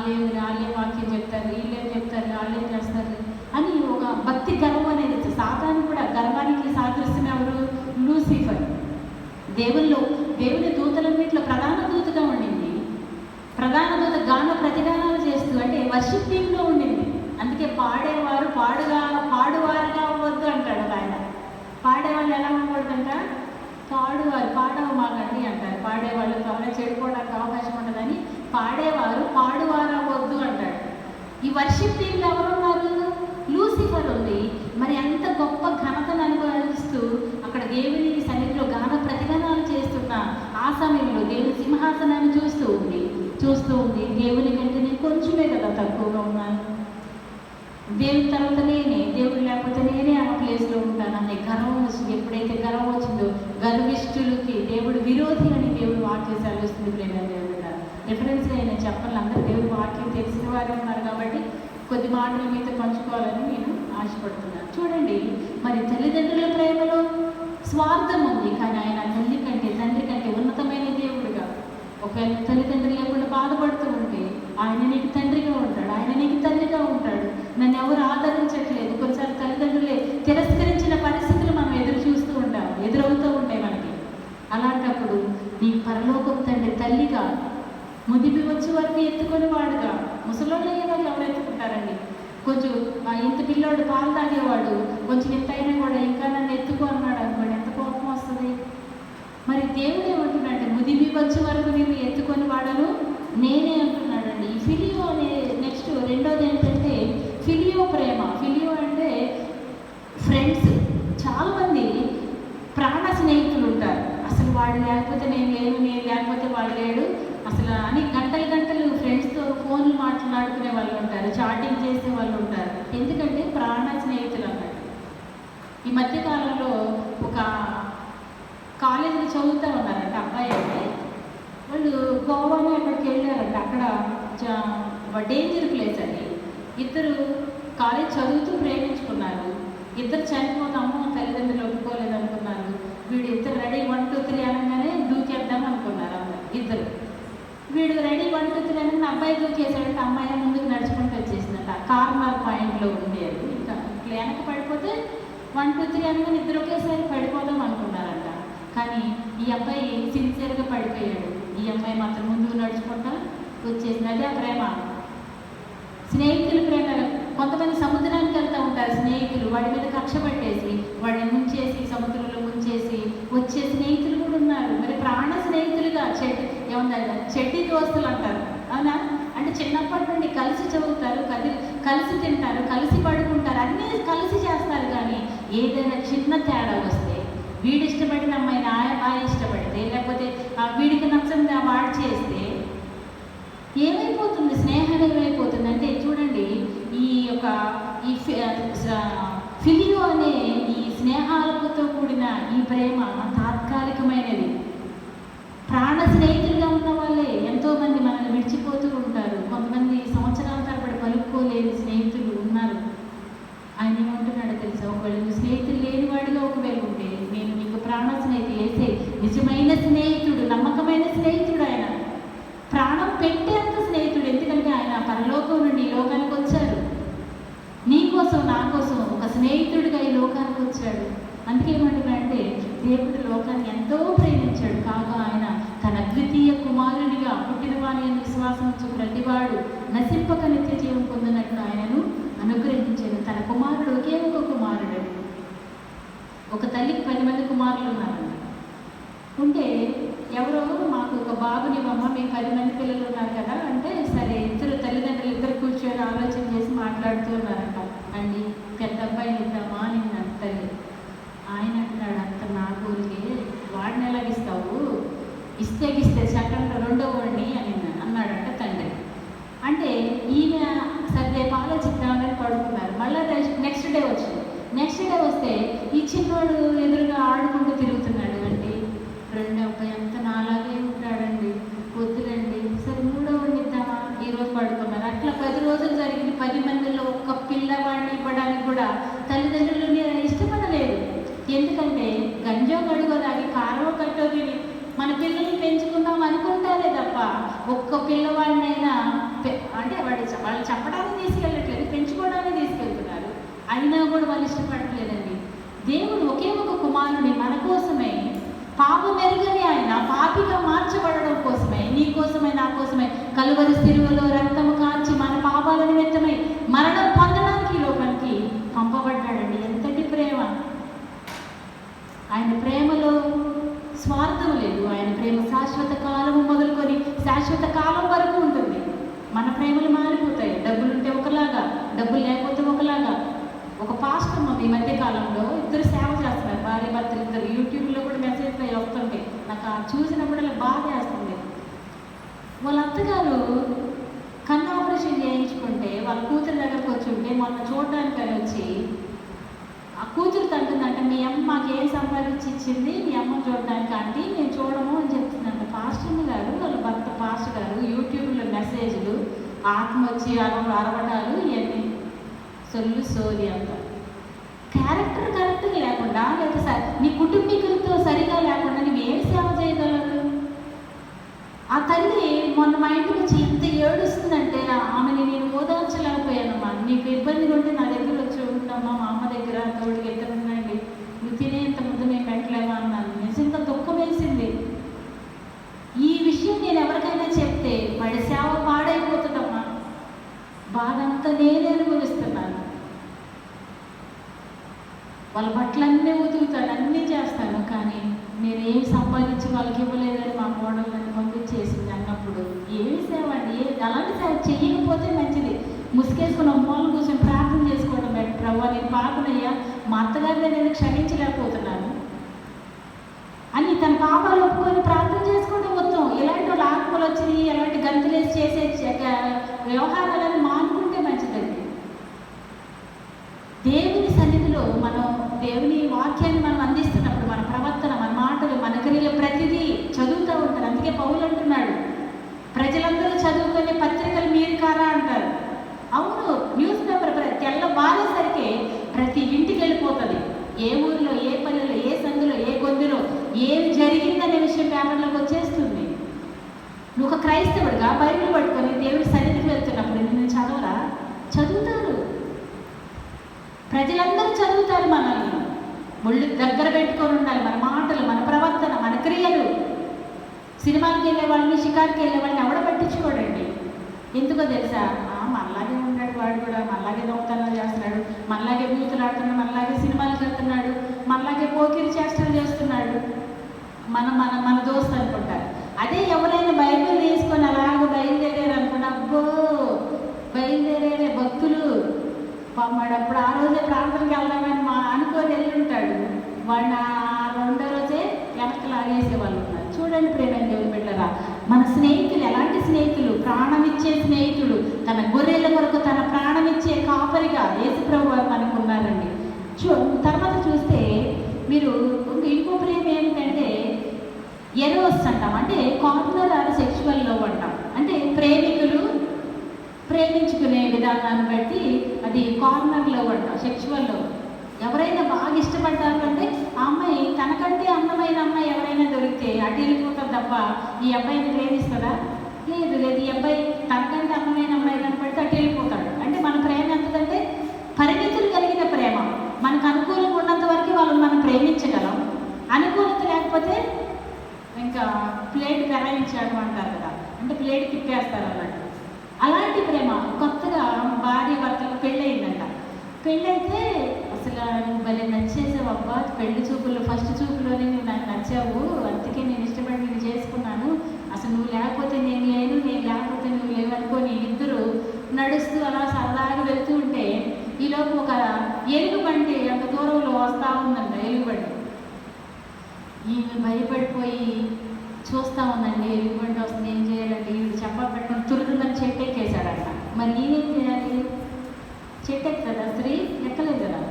Speaker 3: లేదు వాళ్ళే వాక్యం చెప్తారు, వీళ్ళేం చెప్తారు, వాళ్ళేం చేస్తారు అని ఒక భక్తి గర్వం అనేది. సాతాను కూడా గర్వానికి సాదృశ్యం ఎవరు? లూసిఫర్. దేవుని దూతలన్నింటిలో ప్రధాన దూతగా ఉండింది. ప్రధాన దూత గాన ప్రతిగానాలు చేస్తూ అంటే వర్షిప్ టీంలో ఉండింది. అందుకే పాడేవారు పాడువారుగా అవ్వద్దు అంటాడు ఆయన. పాడేవాళ్ళు ఎలా ఉండకూడదంట? పాడవమాగండి అంటారు. పాడేవాళ్ళు త్వరగా చెడిపోవడానికి అవకాశం ఉండదని పాడేవారు పాడువారు అవ్వద్దు అంటాడు. ఈ వర్షిప్ టీంలో ఎవరున్నారు? లూసిఫర్ ఉంది. మరి అంత గొప్ప ఘనతను అనుభవిస్తూ అక్కడ దేవుని సన్నిధిలో గాన ప్రతిగానాలు చేస్తున్న ఆ సమయంలో దేవుని సింహాసనాన్ని చూస్తూ ఉంది. దేవుని కంటే నేను కొంచెమే కదా తక్కువగా ఉన్నాను, దేవుని తర్వాత దేవుడు లేకపోతే నేనే ఆ ప్లేస్లో ఉంటాను అనే గర్వం వచ్చింది. ఎప్పుడైతే గర్వం వచ్చిందో గర్విష్ఠులకి దేవుడు విరోధి అని దేవుడు వాక్యం సెలవిస్తుంది. ప్రేమ దేవుడు రిఫరెన్స్గా నేను చెప్పాలి. అందరూ దేవుడు వాక్యం తెలిసిన వారు ఉన్నారు కాబట్టి కొద్ది మాటలు మీతో పంచుకోవాలని నేను ఆశపడుతున్నాను. చూడండి, మరి తల్లిదండ్రుల ప్రేమలో స్వార్థం ఉంది, కానీ ఆయన తల్లి కంటే ఒకవేళ తల్లిదండ్రులు లేకుండా బాధపడుతూ ఉంటే ఆయన నీకు తండ్రిగా ఉంటాడు, ఆయన నీకు తల్లిగా ఉంటాడు. నన్ను ఎవరు ఆదరించట్లేదు, కొన్నిసార్లు తల్లిదండ్రులే తిరస్కరించిన పరిస్థితులు మనం ఎదురు చూస్తూ ఉంటాం, ఎదురవుతూ ఉంటాయి మనకి. అలాంటప్పుడు నీ పరలోకపు తండ్రి తల్లిగా, ముదిపి వచ్చే వరకు ఎత్తుకొని వాడుగా, ముసలోళ్ళు అయ్యే వాళ్ళు ఎవరు ఎత్తుకుంటారండి? కొంచెం ఇంత పిల్లోడు పాలు తాగేవాడు కొంచెం ఇంత అయినా కూడా ఇంకా నన్ను ఎత్తుకో అన్నాడు అనుకోండి, ఎంత కోపం వస్తుంది. మరి దేవుడు ఏమంటున్నాడు? ముదిమి వచ్చే వరకు నేను ఎత్తుకొని వాడను నేనే అంటున్నాడండి. ఈ ఫిలియో అనే నెక్స్ట్ రెండోది ఏంటంటే ఫిలియో ప్రేమ. ఫిలియో అంటే ఫ్రెండ్స్. చాలామంది ప్రాణ స్నేహితులు ఉంటారు. అసలు వాడు లేకపోతే నేను లేను, నేను లేకపోతే వాడు లేడు అసలు అని గంటలు గంటలు ఫ్రెండ్స్తో ఫోన్లు మాట్లాడుకునే వాళ్ళు ఉంటారు, చాటింగ్ చేసే వాళ్ళు ఉంటారు. ఎందుకంటే ప్రాణ స్నేహితులు అన్నట్టు. ఈ మధ్యకాలంలో ఒక కాలేజీలో చదువుతూ ఉన్నారంట అబ్బాయి. అంటే వాళ్ళు గోవాని అక్కడికి వెళ్ళారంట. అక్కడ డేంజర్ ప్లేస్ అది. ఇద్దరు కాలేజ్ చదువుతూ ప్రేమించుకున్నారు. ఇద్దరు చనిపోతాము, తల్లిదండ్రులు ఒప్పుకోలేదు అనుకున్నారు. వీడు ఇద్దరు రెడీ 1 2 3 అనగానే దూకేద్దాం అనుకున్నారు ఇద్దరు. వీడు రెడీ 1 2 3 అనగానే అబ్బాయి దూకేసాడంటే అమ్మాయి ముందుకు నడుచుకుంటూ వచ్చేసిందట. కార్నర్ పాయింట్లో ఉండేది. ఇంకా వెనక పడిపోతే 1 2 3 అనగానే ఇద్దరు ఒకేసారి పడిపోదాం అనుకున్నారంట. కానీ ఈ అబ్బాయి సిన్సియర్గా పడిపోయాడు. ఈ అమ్మాయి మాత్రం ముందుకు నడుచుకుంటా వచ్చేసింది. అదే ప్రేమ, స్నేహితుల ప్రేమ. కొంతమంది సముద్రానికి వెళ్తూ ఉంటారు స్నేహితులు, వాడి మీద కక్ష పట్టేసి వాడిని ముంచేసి సముద్రంలో ముంచేసి వచ్చే స్నేహితులు కూడా ఉన్నారు. మరి ప్రాణ స్నేహితులుగా చెడ్డి దోస్తులు అంటారు, అవునా? అంటే చిన్నప్పటి నుండి కలిసి చదువుతారు, కలిసి తింటారు, కలిసి పడుకుంటారు, అన్నీ కలిసి చేస్తారు. కానీ ఏదైనా చిన్న తేడా వస్తే, వీడు ఇష్టపడిన అమ్మాయిని ఆ ఇష్టపడితే, లేకపోతే వీడికి నచ్చంది వాడు చేస్తే ఏమైపోతుంది? స్నేహం ఏమైపోతుంది అంటే చూడండి, ఈ యొక్క ఫిలియో అనే ఈ స్నేహాలతో కూడిన ఈ ప్రేమ తాత్కాలికమైనది. ప్రాణ స్నేహితులుగా ఉన్న వాళ్ళే ఎంతోమంది మనల్ని విడిచిపోతూ ఉంటారు. కొంతమంది సంవత్సరాల తరబడి పలుకోలేని స్నేహితులు ఉన్నారు. ఆయన ఏమంటున్నాడో తెలుసా? ఒకవేళ నువ్వు స్నేహితులు లేనివాడిగా ఒకవేళ ఉంటే నేను నీకు ప్రాణ స్నేహితులు వేసే నిజమైన స్నేహితుడు, నమ్మకమైన స్నేహితుడు, ఆయన ప్రాణం పెట్టేంత స్నేహితుడు. ఎందుకంటే ఆయన పరలోకం నుండి ఈ లోకానికి వచ్చారు. నీ కోసం నా కోసం ఒక స్నేహితుడిగా ఈ లోకానికి వచ్చాడు. అందుకే ఏమంటున్నాడంటే దేవుడు లోకాన్ని ఎంతో ప్రేమించాడు, కాగా ఆయన తన అద్వితీయ కుమారుడిగా పుట్టిన వాని విశ్వాసం ఉంచు ప్రతివాడు నశింపక నిత్య జీవం పొందినట్లు ఆయనను అనుగ్రహించాడు. తన కుమారుడు ఒకే ఒక కుమారుడు. ఒక తల్లికి 10 మంది కుమారులు ఉన్నారంట. ఉంటే ఎవరో మాకు ఒక బాబునివ్వమ్మ, మీకు 10 మంది పిల్లలు ఉన్నారు కదా అంటే, సరే ఇద్దరు తల్లిదండ్రులు ఇద్దరు కూర్చొని ఆలోచన చేసి మాట్లాడుతూ ఉన్నారంట. అండి పెద్ద అబ్బాయిని ఇద్దామా అని తల్లి. ఆయన అంటున్నాడు, అంత నా ఊరికి వాడిని ఎలాగిస్తావు, ఇస్తే సెకండ్ రెండో వాడిని అని అన్నాడంట తండ్రి. అంటే ఈమె సరే ఆలోచిద్దామని పడుకున్నారు. మళ్ళీ నెక్స్ట్ డే వచ్చింది. నెక్స్ట్ డే వస్తే ఈ చిన్నవాడు ఎదురుగా ఆడుకుంటూ తిరుగుతున్నాడు. అంటే రెండో అబ్బాయి అంత నాలాగే ఉంటాడండి, వద్దులండి, సరే మూడో వాడిని ఇద్దామా, ఈరోజు పడుకున్నారు. అట్లా 10 రోజులు జరిగింది. 10 మందిలో ఒక్క పిల్లవాడిని ఇవ్వడానికి కూడా తల్లిదండ్రులు ఇష్టపడలేదు. ఎందుకంటే గంజో గడుగో దాగి కారో కట్టో తిని మన పిల్లల్ని పెంచుకుందాం అనుకుంటారే తప్ప ఒక్క పిల్లవాడినైనా అంటే వాళ్ళు చెప్పడానికి తీసుకెళ్ళట్లేదు, పెంచుకోవడానికి తీసుకెళ్తున్నారు. అయినా కూడా వాళ్ళు ఇష్టపడట్లేదండి. దేవుడు ఒకే ఒక కుమారుని మన కోసమే, పాపం ఎరుగని ఆయన పాపిగా మార్చబడడం కోసమే, నీ కోసమే నా కోసమే కలువరి శిలువలో రక్తము కార్చి మన పాపాల నిమిత్తమై మరణం పొందడానికి లోకానికి పంపబడ్డాడండి. ఎంతటి ప్రేమ! ఆయన ప్రేమలో స్వార్థం లేదు. ఆయన ప్రేమ శాశ్వత కాలము మొదలుకొని శాశ్వత కాలం వరకు ఉంటుంది. మన ప్రేమలు మారిపోతాయి. డబ్బులుంటే ఒకలాగా, డబ్బులు లేకపోతే ఒకలాగా. ఒక పాస్టర్ ఈ మధ్య కాలంలో ఇద్దరు సేవ చేస్తున్నారు, భార్య భర్తలు ఇద్దరు. యూట్యూబ్లో కూడా మెసేజ్లు వస్తుంటాయి. నాకు చూసినప్పుడల్లా బాగా వేస్తుంది. వాళ్ళ అత్తగారు కన్ను ఆపరేషన్ చేయించుకుంటే వాళ్ళ కూతురు దగ్గరకు వచ్చి ఉంటే మొన్న చూడడానికి వచ్చి ఆ కూతురు అంటుందంట, మీ అమ్మ మాకు ఏం సంపాదించి ఇచ్చింది, మీ అమ్మని చూడడానికి ఆంటీ నేను చూడము అని చెప్తుందంట. పాస్టర్ గారు వాళ్ళ భర్త పాస్టర్ గారు యూట్యూబ్లో మెసేజ్లు, ఆత్మ వచ్చి అరవటాలు, ఇవన్నీ సోది అంత క్యారెక్టర్ కరెక్ట్గా లేకుండా, లేదా నీ కుటుంబీకులతో సరిగా లేకుండా నువ్వు ఏం సేవ చేయగలరు? ఆ తల్లి మొన్న మా ఇంటికి వచ్చి ఎంత ఏడుస్తుందంటే ఆమెని నేను ఓదార్చలేకపోయానమ్మా. నీకు ఇబ్బందిగా ఉంటే నా దగ్గర వచ్చి ఉంటామా, మా అమ్మ దగ్గర తోడికి ఇద్దరు ఉండండి, నువ్వు తినేంత ముందు మేము పెట్టలేమా అన్నాను. నిజంగా దుఃఖం వేసింది. ఈ విషయం నేను ఎవరికైనా చెప్తే వాడి సేవ పాడైపోతుందమ్మా. బాధ అంతా నేనే అనుభవిస్తున్నాను. వాళ్ళ బట్టలన్నీ ఉతుకుతాను, అన్నీ చేస్తాను, కానీ నేనేం సంపాదించి వాళ్ళకి ఇవ్వలేదని మా కోడలు నన్ను పంపించేసింది అన్నప్పుడు ఏమి సేవ అండి? అలాంటి సేవ చెయ్యకపోతే మంచిది. ముసుకేసుకుని మూల కూర్చొని ప్రార్థన చేసుకోవడం బెటర్. ప్రభు నేను పాపనయ్యా, మా అత్తగారిని నేను క్షమించలేకపోతున్నాను అని తన పాపాలు ఒప్పుకొని ప్రార్థన చేసుకోవడం మొత్తం. ఇలాంటి వాళ్ళు ఆత్మలు వచ్చి ఎలాంటి గంతులేసి చేసే వ్యవహారాలను మానుకుంటే మంచిదండి. దేవుని సన్నిధిలో మనం దేవుని వాక్యాన్ని మనం అందిస్తున్నప్పుడు మన ప్రవర్తన, మన మాటలు, మన క్రియలు ప్రతిదీ చదువుతూ ఉంటారు. అందుకే పౌలు అంటున్నాడు, ప్రజలందరూ చదువుకునే పత్రికలు మీరు కారా అంటారు. అవును, న్యూస్ పేపర్ తెల్లవారేసరికి ప్రతి ఇంటికి వెళ్ళిపోతుంది. ఏ ఊరిలో, ఏ పల్లెలో, ఏ సందులో, ఏ గొంతులో ఏం జరిగిందనే విషయం పేపర్లోకి వచ్చేస్తుంది. నువ్వు ఒక క్రైస్తవుడిగా బైబిల్ పట్టుకొని దేవుడి సన్నిధికి వెళ్తున్నప్పుడు నేను చదవరా? చదువుతారు. ప్రజలందరూ చదువుతారు. మనల్ని ఒళ్ళు దగ్గర పెట్టుకొని ఉండాలి. మన మాటలు, మన ప్రవర్తన, మన క్రియలు. సినిమాకి వెళ్ళే వాళ్ళని, షికార్కి వెళ్ళే వాళ్ళని ఎవడ పట్టించుకోడండి. ఎందుకో తెలుసా? మనలాగే ఉన్నాడు వాడు కూడా, మనలాగే దొంగతనాలు చేస్తున్నాడు, మనలాగే బూతులు ఆడుతున్నాడు, మనలాగే సినిమాలు చేస్తున్నాడు, మనలాగే పోకిరి చేష్టలు చేస్తున్నాడు, మన మన మన దోస్తు అనుకుంటారు. అదే ఎవరైనా బైబిల్ తీసుకొని అలాగ బయలుదేరారు అనుకున్నా, అబ్బో బయలుదేరే భక్తులు వాడు అప్పుడు ఆ రోజే ప్రార్థనకి వెళ్దామని అనుకొని వెళ్ళుంటాడు. వాడిని రెండో రోజే వెనక్కి లాగేసే వాళ్ళు ఉన్నారు. చూడండి ప్రేమైన దేవుని బిడ్డలారా, మన స్నేహితులు ఎలాంటి స్నేహితులు? ప్రాణమిచ్చే స్నేహితుడు, తన గొర్రెల కొరకు తన ప్రాణమిచ్చే కాపరిగా యేసుప్రభు వారు మనకు ఉన్నారండి. తర్వాత చూస్తే మీరు ఇంకో ప్రేమ ఏమిటంటే ఎరోస్ అంటాం, అంటే కార్నర్ ఆర్ సెక్షువల్ లవ్ అంటాం. అంటే ప్రేమికులు ప్రేమించుకునే విధానాన్ని బట్టి అది కార్నర్ లవ్ అంటాం, సెక్షువల్ లవ్. ఎవరైనా బాగా ఇష్టపడ్డారు అంటే ఆ అమ్మాయి తనకంటే అందమైన అమ్మాయి ఎవరైనా దొరికితే అటు వెళ్ళిపోతుంది తప్ప ఈ అబ్బాయిని ప్రేమిస్తుందా? లేదు లేదు. ఈ అబ్బాయి తనకంటే అందమైన అమ్మాయి కనపడితే అటు వెళ్ళిపోతాడు. అంటే మన ప్రేమ ఎంతదంటే పరిమితులు కలిగిన ప్రేమ. మనకు అనుకూలంగా ఉన్నంత వరకు వాళ్ళని మనం ప్రేమించగలం. అనుకూలత లేకపోతే ఇంకా ప్లేట్ కరాయించాడు అంటారు కదా, అంటే ప్లేట్ తిప్పేస్తారు అన్నట్టు. అలాంటి ప్రేమ. కొత్తగా భార్య భర్తలకు పెళ్ళయిందంట. పెళ్ళైతే అసలు నువ్వు భలే నచ్చేసావు అబ్బా, పెళ్లి చూపులు ఫస్ట్ చూపులోనే నువ్వు నాకు నచ్చావు, అందుకే నేను ఇష్టపడి నేను చేసుకున్నాను, అసలు నువ్వు లేకపోతే నేను లేను, నేను లేకపోతే నువ్వు లేవు అనుకొని ఇద్దరు నడుస్తూ అలా సరదాగా వెళ్తూ ఉంటే ఈలోపు ఒక ఎలుగుబంటి అంత దూరంలో వస్తూ ఉందంట. ఎలుగుబంటి ఈమె భయపడిపోయి చూస్తూ ఉందండి. ఎలుగుబంటి వస్తుంది, ఏం చేయాలండి? ఇది చెప్ప పెట్టుకుని తురుతుందని చెట్టు ఎక్కేశాడంట. మరి నేనేం చేయాలి? చెట్టు ఎక్కుతుందా స్త్రీ? ఎక్కలేదు కదా.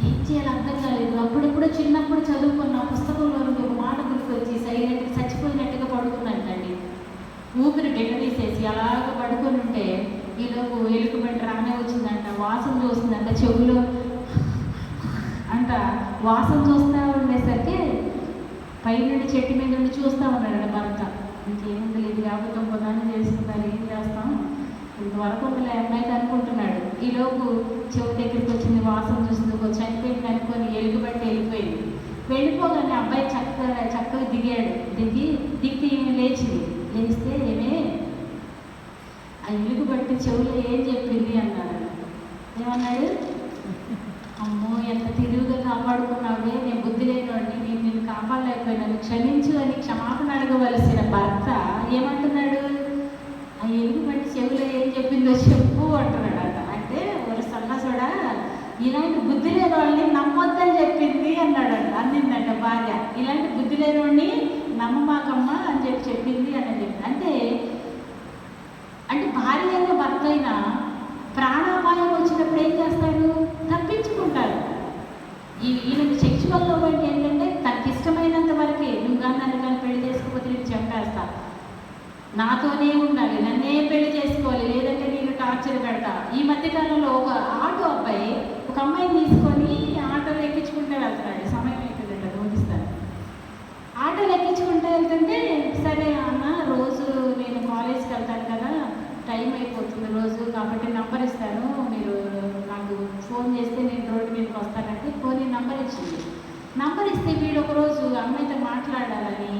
Speaker 3: ఏం చేయాలి అర్థం కాలేదు. అప్పుడెప్పుడు చిన్నప్పుడు చదువుకున్న పుస్తకంలో ఒక మాట గుర్తుకొచ్చి సైలెంట్గా చచ్చిపోయినట్టుగా పడుకున్నట్టండి. ఊపిరి గెట్టదీసేసి అలాగ పడుకొని ఉంటే ఈలోపు ఎలుగుబంటి రానే వచ్చిందంట. వాసన చూస్తుందంట, చెవులో అంట వాసన చూస్తూ ఉండేసరికి పైనుండి చెట్టు మీద నుండి చూస్తూ ఉన్నాడు భర్త. ఇంకేముంది లేదు కాబట్టి ఇంకొదాన్ని చేసుకుంటారు, ఏం చేస్తాం, ఇంతవరకు ఉందిలే అమ్మాయికి అనుకుంటున్నాడు. ఈలోపు చెవు దగ్గరికి వచ్చింది, వాసన చూసింది, చనిపోయింది అనుకొని ఎలుగుబట్టి వెళ్ళిపోయింది. వెళ్ళిపోగానే అబ్బాయి చక్కగా దిగాడు. దిగి లేచింది. లేస్తే ఏమే ఆ ఎలుగుబట్టి చెవులో ఏం చెప్పింది అన్నాడు. ఏమన్నాడు? అమ్మో ఎంత తిరుగుగా కాపాడుకున్నావే, నేను బుద్ధి లేనివాడిని, నేను నిన్ను కాపాడలేకపోయినాను, క్షమించు అని క్షమాపణ అడగవలసిన భర్త ఏమంటున్నాడు? ఆ ఎలుగుబంటి చెవిలో ఏం చెప్పిందో చెప్పు అంటున్నాడు. అంటే ఒక సన్నాసుడా, ఇలాంటి బుద్ధి లేని వాళ్ళని నమ్మొద్దని చెప్పింది అన్నాడు. అందిందంట భార్య. ఇలాంటి బుద్ధి లేని వాడిని నమ్మమాకమ్మా అని చెప్పింది అని చెప్పి. అంటే భార్య అయినా భర్త అయినా ప్రాణాపాయం వచ్చినప్పుడు ఏం చేస్తాడు? తప్పించుకుంటాడు. ఈయనకు సెక్షువల్ లవ్ అంటే ఏంటంటే తనకి ఇష్టమైనంత వరకే, నువ్వు కానీ నన్ను కానీ పెళ్లి చేసుకోకపోతే నేను చంపేస్తా, నాతోనే ఉండాలి, నన్నే పెళ్లి చేసుకోవాలి, లేదంటే నేను టార్చర్ పెడతా. ఈ మధ్యకాలంలో ఒక ఆటో అబ్బాయి ఒక అమ్మాయిని తీసుకొని ఆటోలో ఎక్కించుకుంటే వెళ్తున్నాడు. సమయం అవుతుంది కదా, ముగిస్తాను. ఆటోలో ఎక్కించుకుంటే వెళ్తుంటే, సరే అన్న రోజు కాలేజ్కి వెళ్తాను కదా, టైం అయిపోతుంది రోజు, కాబట్టి నంబర్ ఇస్తాను, మీరు నాకు ఫోన్ చేస్తే నేను రోడ్డు మీదకి వస్తానంటే ఫోన్ నంబర్ ఇచ్చింది. నంబర్ ఇస్తే వీడు ఒకరోజు అమ్మాయితో మాట్లాడాలని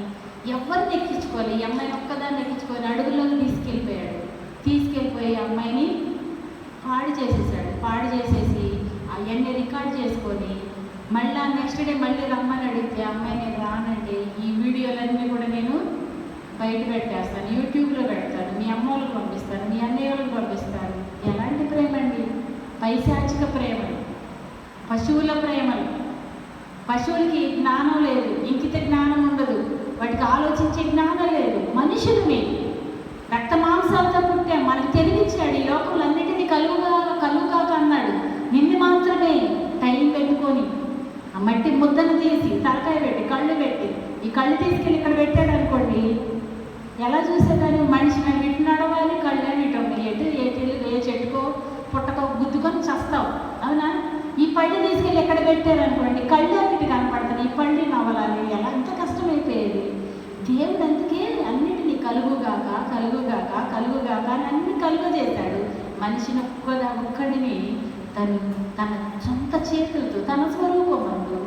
Speaker 3: ఎవరిని ఎక్కించుకోవాలి, ఈ అమ్మాయిని ఒక్కదాన్ని ఎక్కించుకొని అడుగులోకి తీసుకెళ్ళిపోయి అమ్మాయిని పాడు చేసేసాడు. పాడు చేసేసి అవన్నీ రికార్డ్ చేసుకొని మళ్ళీ నెక్స్ట్ డే మళ్ళీ రమ్మని అడిగితే అమ్మాయి నేను రానంటే ఈ వీడియోలన్నీ కూడా నేను బయట పెట్టేస్తాను, యూట్యూబ్లో పెడతాను, మీ అమ్మ వాళ్ళకి పంపిస్తాను, మీ అన్నయ్య వాళ్ళకి పంపిస్తాను. ఎలాంటి ప్రేమ అండి? పైశాచిక ప్రేమలు, పశువుల ప్రేమలు. పశువులకి జ్ఞానం లేదు, ఇంకిత జ్ఞానం ఉండదు, వాటికి ఆలోచించే జ్ఞానం లేదు. మనుషులని రక్త మాంసాలతో పుట్టాం, మనకు తెలివిచ్చాడు, ఈ లోకంలో అన్నిటినీ కలుగుగాక అన్నాడు. నిన్ను మాత్రమే టైం పెట్టుకొని ఆ మట్టి ముద్దను తీసి తలకాయ పెట్టి కళ్ళు పెట్టి ఈ కళ్ళు తీసుకెళ్ళి ఇక్కడ పెట్టాడు అనుకోండి, ఎలా చూసేదాన్ని? మనిషిని ఇటు నడవాలి, కళ్ళని ఇటు ఏ చెట్టుకో పుట్టకో గుద్దుకొని చస్తావు, అవునా? ఈ పళ్ళు తీసుకెళ్ళి ఎక్కడ పెట్టారనుకోండి, కళ్ళు అన్నిటి కనపడుతుంది, ఈ పళ్ళు నవ్వాలి, ఎలా ఎంత కష్టమైపోయేది. దేవుడు అందుకే అన్నిటినీ కలుగుగాక అని అన్ని కలుగజేశాడు. మనిషిని ఒక్కడిని తన సొంత చేతులతో తన స్వరూపమందు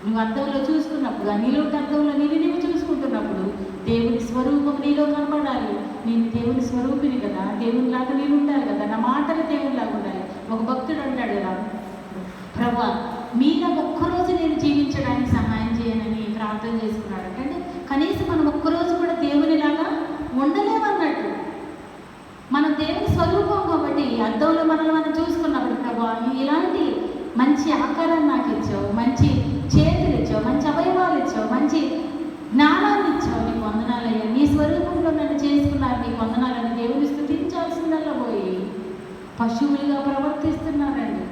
Speaker 3: నువ్వు అద్దంలో చూసుకున్నప్పుడు, ఆ నీలోటి అద్దంలో నువ్వు చూసుకుంటున్నప్పుడు దేవుని స్వరూపం నీలో కనపడాలి. నేను దేవుని స్వరూపిని కదా, దేవునిలాగా నేను ఉండాలి కదా, నా మాటలు దేవునిలాగా ఉండాలి. ఒక భక్తుడు అంటాడు కదా, ప్రభా మీలా ఒక్కరోజు నేను జీవించడానికి సహాయం చేయనని ప్రార్థన చేసుకున్నాడు. అంటే కనీసం మనం ఒక్కరోజు కూడా దేవునిలాగా ఉండలేమన్నట్టు. మన దేవుని స్వరూపం కాబట్టి అద్దంలో మనం చూసుకున్నప్పుడు ప్రభా ఇలాంటి మంచి ఆకారాన్ని నాకు ఇచ్చావు, మంచి చేతులు ఇచ్చావు, మంచి అవయవాలు ఇచ్చావు, మంచి జ్ఞానాన్ని ఇచ్చావు, నీకు వందనాలయ్యా, నీ స్వరూపంలో నన్ను చేసుకున్నారు, నీకు వందనాలని దేవుని స్తుతించాల్సిందల్లా పోయి పశువులుగా ప్రవర్తిస్తున్నారండి.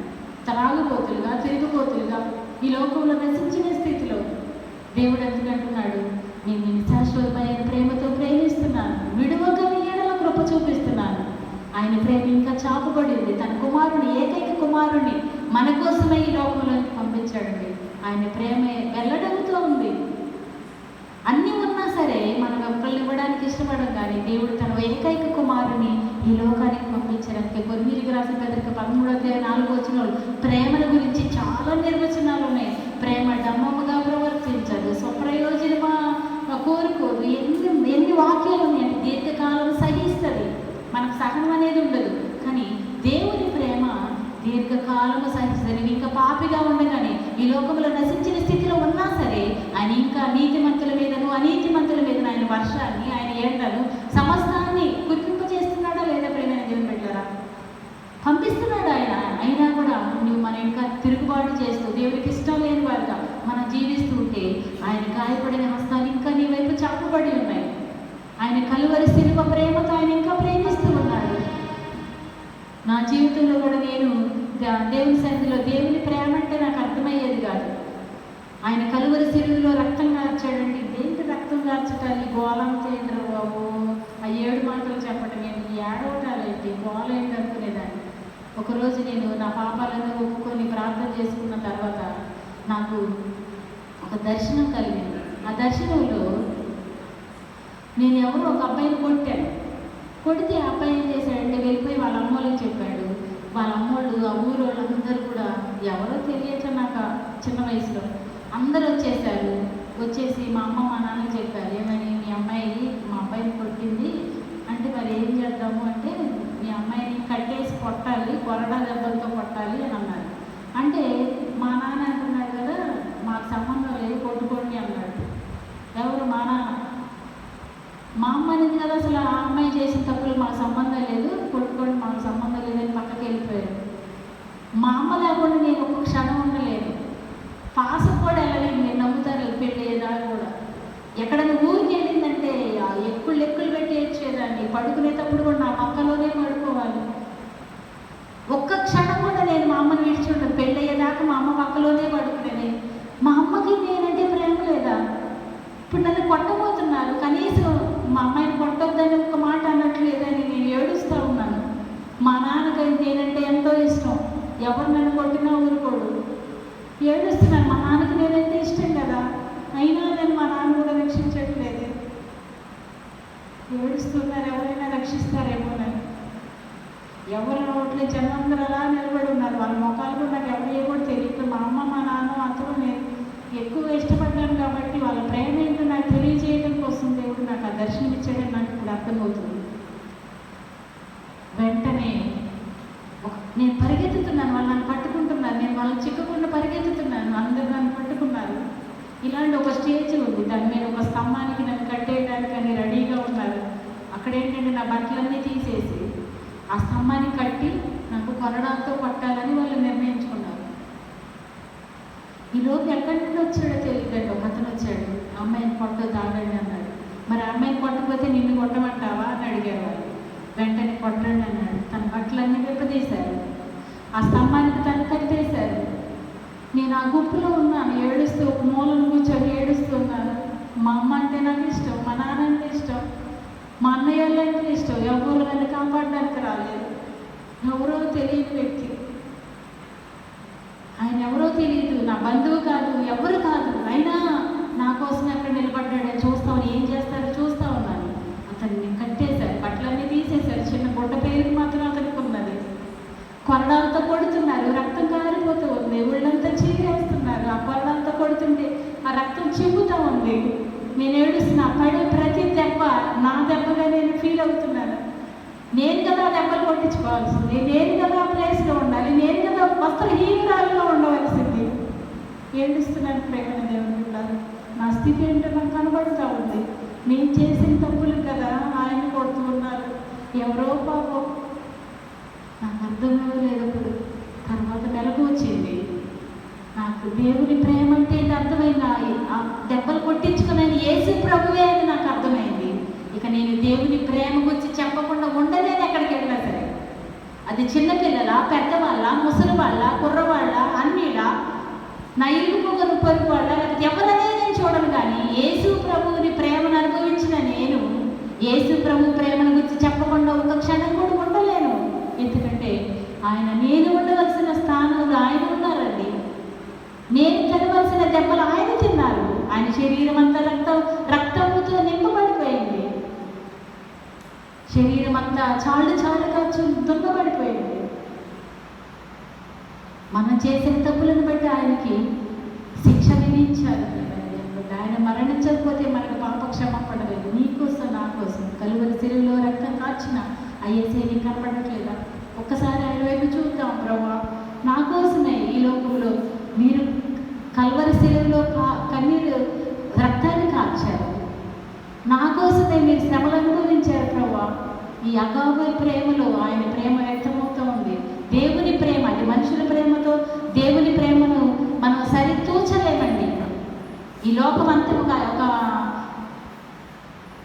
Speaker 3: త్రాగుబోతులుగా, తిరుగుబోతులుగా ఈ లోకంలో నశించిన స్థితిలో దేవుడు ఎందుకంటున్నాడు, నేను నిశాశ్వతమైన ప్రేమతో ప్రేమిస్తున్నాను, విడువక నీ ఎడల కృప చూపిస్తున్నాను. ఆయన ప్రేమ ఇంకా చాపబడింది, తన కుమారుని, ఏకైక కుమారుని మన కోసమే ఈ లోకంలోకి పంపించాడండి. ఆయన ప్రేమ వెల్లడవుతూ ఉంది. అన్నీ ఉన్నా సరే మనం ఒక్కళ్ళు ఇవ్వడానికి ఇష్టపడం, కానీ దేవుడు తన ఏకైక కుమారుని ఈ లోకానికి పంపించడానికి. కొరింథీయులకు రాసిన పత్రిక 13:4 ప్రేమల గురించి చాలా నిర్వచనాలు ఉన్నాయి. ప్రేమ డమ్మముగా ప్రవర్తించదు, స్వప్రయోజనమా కోరుకోదు, ఎన్ని వాక్యాలు ఉన్నాయంటే దీర్ఘకాలం సహిస్తుంది. మనకు సహనం అనేది ఉండదు, కానీ దేవుని ప్రేమ దీర్ఘకాలము సహిస్తుంది. ఇంకా పాపిగా ఉండగానే ఈ లోకంలో నశించిన స్థితిలో ఉన్నా సరే ఆయన ఇంకా నీతిమంతుల మీదను అనీతిమంతుల మీదను ఆయన వర్షాన్ని, ఆయన ఎండను, సమస్తాన్ని కురిపింపజేస్తున్నాడా లేదా? ప్రేమైన దేవుని బిడ్డలారా, పంపిస్తున్నాడు ఆయన. అయినా కూడా నువ్వు మనం ఇంకా తిరుగుబాటు చేస్తూ దేవుడికి ఇష్టం లేని వారుగా మనం జీవిస్తూ ఉంటే ఆయన గాయపడిన హస్తాలు ఇంకా నీ వైపు చాపబడి ఉన్నాయి. ఆయన కలువరి శిలువ ప్రేమతో ఆయన ఇంకా ప్రేమిస్తూ ఉన్నాడు. నా జీవితంలో కూడా నేను దేవుని సన్నిధిలో దేవుని ప్రేమ అంటే నాకు అర్థమయ్యేది కాదు. ఆయన కలువరి శిలువలో రక్తం కార్చాడండి. దేనికి రక్తం కార్చటాలి? గోళంతో ఏంటో బాబు, ఆ 7 మాటలు చెప్పటం ఏంటి, ఏడవటాలేంటి, గోళ ఏంటి అనుకునేదాన్ని. ఒకరోజు నేను నా పాపాలను ఒప్పుకొని ప్రార్థన చేసుకున్న తర్వాత నాకు ఒక దర్శనం కలిగింది. ఆ దర్శనంలో నేను ఎవరో ఒక అబ్బాయిని కొడితే ఆ అబ్బాయి ఏం చేశాడంటే వెళ్ళిపోయి వాళ్ళ అమ్మోళ్ళకి చెప్పాడు. వాళ్ళ అమ్మోళ్ళు, ఆ ఊరు వాళ్ళందరూ కూడా ఎవరో తెలియక నాకు చిన్న వయసులో అందరూ వచ్చేసి మా అమ్మ మా నాన్నకి చెప్పారు, ఏమని మీ అమ్మాయి మా అబ్బాయిని కొట్టింది అంటే మరి ఏం చేద్దాము అంటే మీ అమ్మాయిని కట్టేసి కొట్టాలి, కొరడా దెబ్బలతో కొట్టాలి అని అన్నారు. అంటే మా నాన్న అంటున్నాడు కదా, మాకు సంబంధం లేదు, కొట్టుకోండి అన్నాడు. ఎవరు? మా నాన్న. మా అమ్మ అనేది కదా అసలు ఆ అమ్మాయి చేసిన తప్పులు మాకు సంబంధం లేదు, కొట్టుకోండి మాకు సంబంధం లేదని పక్కకి వెళ్ళిపోయారు. మా అమ్మ లేకుండా నేను ఒక క్షణం ఉండలేదు. పాసం కూడా వెళ్ళలేదు. మీరు నమ్ముతారు పెళ్ళేదా కూడా. ఎక్కడైనా ఊరికి వెళ్ళిందంటే ఎక్కుళ్ళు పెట్టి ఏడ్చేదాన్ని. పడుకునేటప్పుడు కూడా నా పక్కలోనే పడుకోవాలి. ఒక్క క్షణం కూడా నేను మా అమ్మని విడిచుంటాను. పెళ్ళయ్యేదాకా మా అమ్మ పక్కలోనే పడుకునేది. మా అమ్మకి నేనంటే ప్రేమ లేదా? ఇప్పుడు నన్ను కొట్టబోతున్నారు, కనీసం మా అమ్మాయిని కొట్టొద్దని ఒక మాట అనట్లేదని నేను ఏడుస్తూ ఉన్నాను. మా నాన్నకి నేనంటే ఎంతో ఇష్టం. ఎవరు నన్ను కొట్టినా ఊరుకోడు. ఏడుస్తున్నాను. మా నాన్నకి నేనంటే ఇష్టం కదా, అయినా నేను మా నాన్న కూడా రక్షించట్లేదు. ఏడుస్తున్నారు. ఎవరైనా ఉంటే జనం అందరూ అలా నిలబడి ఉన్నారు. వాళ్ళ ముఖాలు కూడా నాకు ఎవరో కూడా తెలియదు. మా అమ్మ మా నాన్న మాత్రం నేను ఎక్కువ ఇష్టపడ్డాను కాబట్టి వాళ్ళ ప్రేమ ఏంటో నాకు తెలియజేయడం కోసం దేవుడు నాకు ఆ దర్శనం ఇచ్చాడని నాకు ఇప్పుడు అర్థమవుతుంది. వెంటనే నేను పరిగెత్తుతున్నాను, వాళ్ళు నన్ను పట్టుకుంటున్నారు, నేను వాళ్ళని చిక్కకుండా పరిగెత్తుతున్నాను, అందరూ నన్ను పట్టుకున్నారు. ఇలాంటి ఒక స్టేజ్ ఉంది, దాని మీద ఒక స్తంభానికి నన్ను కట్టేయడానికి అని రెడీగా ఉన్నారు. అక్కడ ఏంటంటే నా బట్టలన్నీ తీసేసి ఆ స్తంభానికి కట్టి నాకు కొరడాలతో పట్టాలని వాళ్ళు నిర్ణయించుకున్నారు. ఈలోపు ఎక్కడి నుండి వచ్చాడో తెలియదండి. ఒక అతను వచ్చాడు, అమ్మాయిని కొట్టు తాగండి అన్నాడు. మరి అమ్మాయిని కొట్టకపోతే నిన్ను కొట్టమంటావా అని అడిగారు వాళ్ళు. వెంటనే కొట్టండి అన్నాడు. తన బట్టలన్నీ విప్పదీశారు, ఆ స్తంభానికి తను కట్టేశారు. నేను ఆ గుంపులో ఉన్నాను, ఏడుస్తూ ఒక మూలను కూర్చొని ఏడుస్తూ ఉన్నాను. మా అమ్మ అంటే నాకు ఇష్టం, మా నాన్న అంటే ఇష్టం, మా అన్నయ్య అంటే ఇష్టం. ఎవరు నన్ను కాపాడడానికి రాలేదు. ఎవరో తెలియని వ్యక్తి, ఆయన ఎవరో తెలియదు, నా బంధువు కాదు, ఎవరు కాదు, అయినా నా కోసం అక్కడ నిలబడ్డాడు. చూస్తామని ఏం చేస్తారో చూస్తా ఉన్నాను. అతన్ని కట్టేశారు, బట్టలన్నీ తీసేశారు, చిన్న గుడ్డ పేరుకి మాత్రం అతనికి ఉన్నది. కొరడాలతో కొడుతున్నారు, రక్తం కారిపోతూ ఉంది, ఒళ్ళంతా చీరేస్తున్నారు. ఆ కొరడాలతో కొడుతుంటే ఆ రక్తం చిమ్ముతూ ఉంది. నేను ఏడుస్తున్నా, పడే ప్రతి దెబ్బ నా దెబ్బగా నేను ఫీల్ అవుతున్నాను. నేను కదా దెబ్బలు కొట్టించుకోవాల్సింది, నేను కదా ఆ ప్లేస్లో ఉండాలి, నేను కదా వస్త్రహీనురాల్లో ఉండవలసింది. ఏడుస్తున్నాను ప్రేమ దేవుడు. నా స్థితి ఏంటో నాకు కనబడుతూ ఉంది. నేను చేసిన తప్పులు కదా ఆయన కొడుతూ ఉన్నారు. ఎవరో పాపం నాకు అర్థమే లేదు. అప్పుడు తర్వాత మెలకు వచ్చింది, నాకు దేవుని ప్రేమ అంటే అర్థమైంది. ఆ దెబ్బలు కొట్టించుకునే యేసు ప్రభువే అని నాకు అర్థమైంది. ఇక నేను దేవుని ప్రేమ గురించి చెప్పకుండా ఉండలేను ఎక్కడికి వెళ్ళినా సరే. అది చిన్నపిల్లల, పెద్దవాళ్ళ, ముసలి వాళ్ళ, కుర్రవాళ్ళ, అన్నిలా, నా ఇల్లు పొగరు పొరుగు వాళ్ళ, లేకపోతే ఎవరనే నేను చూడను. కానీ యేసు ప్రభువుని ప్రేమను అనుభవించిన నేను యేసు ప్రభు ప్రేమను గురించి చెప్పకుండా ఒక క్షణం కూడా ఉండలేను. ఎందుకంటే ఆయన నేను ఉండవలసిన స్థానంలో ఆయన ఉన్నారండి. నేను తినవలసిన దెబ్బలు ఆయన తిన్నారు. ఆయన శరీరం అంతా రక్తంతో నింపబడిపోయింది. శరీరం అంతా చాలుగా దున్నబడిపోయింది. మనం చేసిన తప్పులను బట్టి ఆయనకి శిక్ష విధించారు. ఆయన మరణించకపోతే మనకు పాపక్షమాపణ లేదు. నీకోసం నా కోసం కలువరి శిలువలో రక్తం కాచిన అయ్యేసే నీకు కనపడట్లేదా? ఒక్కసారి ఆయన వైపు చూద్దాం. ప్రభువా, నా కోసమే ఈ లోకంలో మీరు కలువరి శిలువలో కన్నీరు రక్తాన్ని కాల్చారు. నా కోసమే మీరు శ్రమలు అనుభవించారు. ప్రభువా, ఈ అగాధ ప్రేమలో ఆయన ప్రేమ వ్యక్తమవుతూ ఉంది. దేవుని ప్రేమ, అది మనుషుల ప్రేమతో దేవుని ప్రేమను మనం సరితూచలేమండి. ఈ లోకం అంతా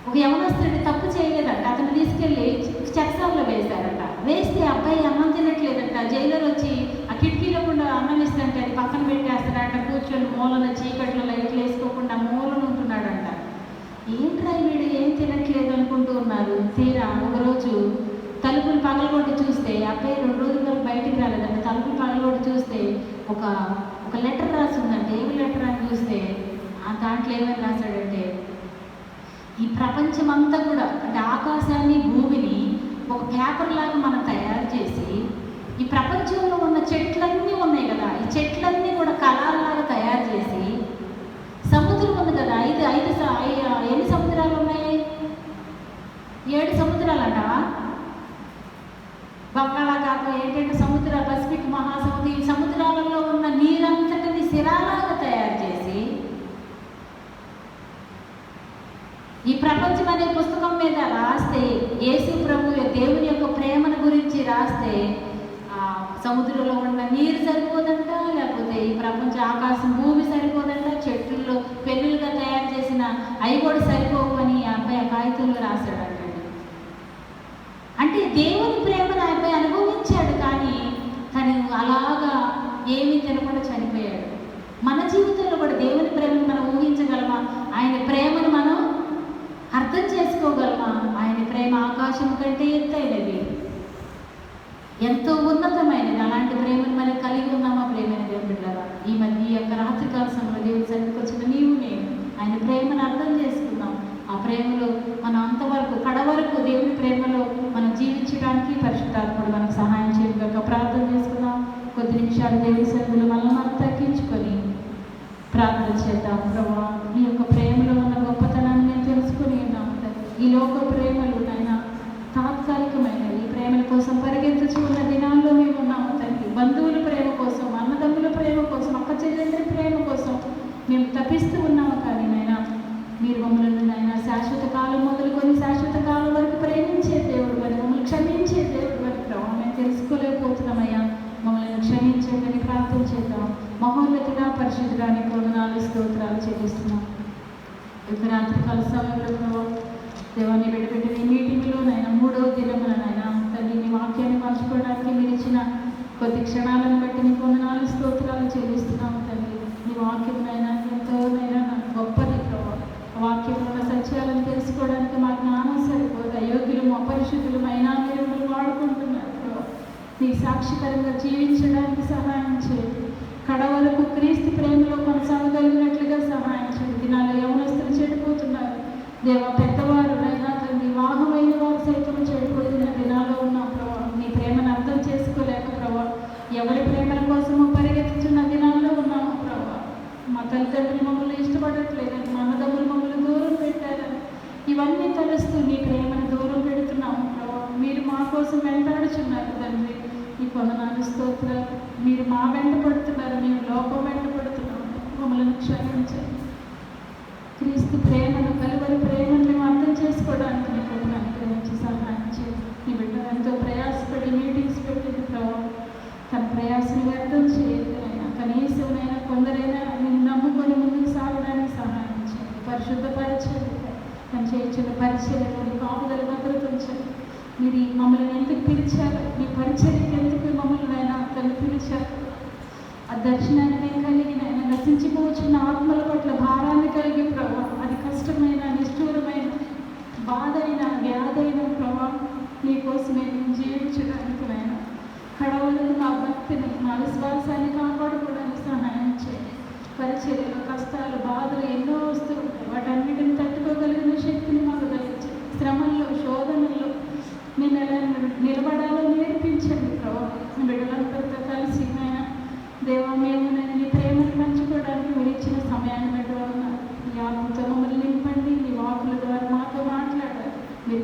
Speaker 3: ఒక యవనస్తుడిని తప్పు చేయలేదంట, అతను తీసుకెళ్ళి చెక్సాల్లో వేశారట. వేస్తే అబ్బాయి అన్నం తినట్లేదంట. జైలర్ వచ్చి ఆ కిటికీలో కూడా అన్నం ఇస్తుంటే అది పక్కన పెట్టేస్తాడంట. కూర్చొని మూలన చీకట్లో లైట్లు వేసుకోకుండా మూలన ఉంటున్నాడంట. ఏంట్రా వీడు ఏం తినట్లేదు అనుకుంటూ ఉన్నారు. తీరా ఒకరోజు తలుపులు పగలగొట్టి చూస్తే అబ్బాయి 2 రోజుల వరకు బయటికి రాలేదంట. తలుపులు పగలగొట్టి చూస్తే ఒక లెటర్ రాసి ఉందంటే ఏమి లెటర్ అని చూస్తే ఆ దాంట్లో ఏమని రాశాడంటే, ఈ ప్రపంచం అంతా కూడా అంటే ఆకాశాన్ని భూమిని ఒక పేపర్ లాగా మనం తయారు చేసి, ఈ ప్రపంచంలో ఉన్న చెట్లన్నీ ఉన్నాయి కదా, ఈ చెట్లన్నీ కూడా కళలాగా తయారు చేసి, సముద్రం ఉంది కదా, ఎన్ని సముద్రాలు ఉన్నాయి? 7 సముద్రాలు అంటావా? బంగాళాఖాతం, ఏంటంటే సముద్ర, పసిఫిక్ మహాసముద్రం, ఈ సముద్రాలలో ఉన్న నీరంతటిని శిలాలాగా తయారు చేసి, ఈ ప్రపంచం అనే పుస్తకం మీద రాస్తే, యేసు ప్రభు దేవుని యొక్క ప్రేమను గురించి రాస్తే సముద్రంలో ఉన్న నీరు సరిపోదంట, లేకపోతే ఈ ప్రపంచ ఆకాశం భూమి సరిపోదంట, చెట్లలో పెన్నులుగా తయారు చేసిన అవి కూడా సరిపోవు అని ఆ అబ్బాయి ఆ కాగితంలో రాశాడంట. అంటే దేవుని ప్రేమను ఆ అబ్బాయి అనుభవించాడు, కానీ తను అలాగా ఏమీ తినకుండా చనిపోయాడు. మన జీవితంలో కూడా దేవుని ప్రేమను మనం ఊహించగలమా? ఆయన ప్రేమను మనం అర్థం చేసుకోగలమా? ఆయన ప్రేమ ఆకాశం కంటే ఎత్తైనది, ఎంతో ఉన్నతమైనది. అలాంటి ప్రేమను మనం కలిగి ఉన్నామా? ప్రేమైన దేవుని బిడ్డలారా, ఈ యొక్క రాత్రికాల సమయంలో దేవుని సన్నిధికి వచ్చిన నీవు నేను ఆయన ప్రేమను అర్థం చేసుకుందాం. ఆ ప్రేమలో మనం అంతవరకు కడవరకు దేవుని ప్రేమలో మనం జీవించడానికి పరిశుద్ధాత్ముడు మనకు సహాయం చేయగా లోక ప్రేమలు నాయన తాత్కాలికమైనవి. ఈ ప్రేమల కోసం పరిగెత్తుచు ఉన్న దినాల్లో మేము ఉన్నాము తండ్రి. బంధువుల ప్రేమ కోసం, అన్నదమ్ముల ప్రేమ కోసం, అక్క చెల్లెళ్ళ ప్రేమ కోసం మేము తప్పిస్తూ ఉన్నాము. కానీ నాయన మీరు మమ్మల్ని నాయన శాశ్వత కాలం మొదలుకొని శాశ్వత కాలం వరకు ప్రేమించే దేవుడు మరి, మమ్మల్ని క్షమించే దేవుడు మరి ప్రభావ మేము తెలుసుకోలేకపోతున్నామయ్యా. మమ్మల్ని క్షమించండి ప్రార్థన చేద్దాం. మహోన్నతుడా పరిశుద్ధుడానికి వందనాలు స్తోత్రాలు చెల్లిస్తున్నాం. యొక్క రాత్రికాల సమయంలో దేవాన్ని పెట్టుబెట్టిన ఈ మీటింగ్లోనైనా 3వ దినములనైనా తల్లి నీ వాక్యాన్ని పంచుకోవడానికి మీరు ఇచ్చిన కొద్ది క్షణాలను బట్టి నీకు వందనాలు స్తోత్రాలు చెల్లిస్తున్నాము తండ్రి. నీ వాక్యమునైనా ఎంతోనైనా నాకు గొప్పది ప్రభావ. వాక్యంలో ఉన్న సత్యాలను తెలుసుకోవడానికి మా జ్ఞానం సరిపోదు. అయోగ్యులము అపరిశుద్ధులమైనా మీరు వాడుకుంటున్నారు ప్రభావ. నీ సాక్షికరంగా జీవించడానికి సహాయం చేయండి. కడవరకు క్రీస్తు ప్రేమలో కొనసాగలిగినట్లుగా సహాయం చేయండి. దినాల్లో యవనస్తులు చెడిపోతున్నారు దేవా. పెద్దవారు నైనా తండ్రి వివాహమైన వారు సైతం చెడిపోతున్న దినాల్లో ఉన్నాం ప్రభావ. నీ ప్రేమను అర్థం చేసుకోలేక ప్రభావ ఎవరి ప్రేమల కోసమో పరిగెత్తుతున్న దినాల్లో ఉన్నాము ప్రభావ. మా తల్లిదండ్రులు మమ్మల్ని ఇష్టపడట్లేదని, మా అన్నదమ్ములు మమ్మల్ని దూరం పెట్టారని ఇవన్నీ తలుస్తూ నీ ప్రేమను దూరం పెడుతున్నాము ప్రభావ. మీరు మా కోసం వెంటాడుచున్నారు తండ్రి. ఈ వందనాలు స్తోత్రాలు. మీరు మా వెంట పడుతున్నారు, మేము లోకం వెంట పడుతున్నాము. మమ్మల్ని క్షమించండి. క్రీస్తు ప్రేమను, కలువరి ప్రేమను మేము అర్థం చేసుకోవడానికి నీ కృపను అనుగ్రహించి సహాయం చేయండి. నీ బిడ్డ ఎంతో ప్రయాసపడి మీటింగ్స్ పెట్టింది ప్రభావం. తన ప్రయాసం వ్యర్థం చేయదు అయినా కనీసమైనా కొందరైనా నేను నమ్ముకొని ముందుకు సాగడానికి సహాయం చేయండి. పరిశుద్ధపరచండి. తను చేయించిన పరిచర్యలోని కాపుదల భద్రత ఉంచండి. మీరు మమ్మల్ని ఎందుకు పిలిచారు, మీ పరిచర్యకి ఎందుకు మమ్మల్ని అయినా తను పిలిచారు. ఆ దర్శనాన్ని మేము కలిగిన నశించిపోవచ్చున్న ఆత్మల పట్ల భారాన్ని కలిగి ప్రభావం. అది కష్టమైన, నిష్ఠూరమైన, బాధైన, వ్యాధైన ప్రభావం నీకోసమే మేము జీవించడానికి నాయన కడవలను నా భక్తిని, నా విశ్వాసాన్ని కాపాడుకోవడానికి సహాయం చేయండి. పరిచర్యలు, కష్టాలు, బాధలు ఎన్నో వస్తూ ఉంటాయి. వాటన్నిటిని తట్టుకోగలిగిన శక్తిని మాకు దయచేయండి. శ్రమల్లో, శోధనల్లో నేను ఎలా నిలబడాలో నేర్పించండి ప్రభావం. బిడ్డలందరితో కలిసి నాయన దేవా మేము నీ ప్రేమను పంచుకోవడానికి మీరు ఇచ్చిన సమయాన్ని బట్టి ఈ ఆత్మతో మమ్మల్ని నింపండి. నీ వాకుల ద్వారా మాతో మాట్లాడాలి. మీరు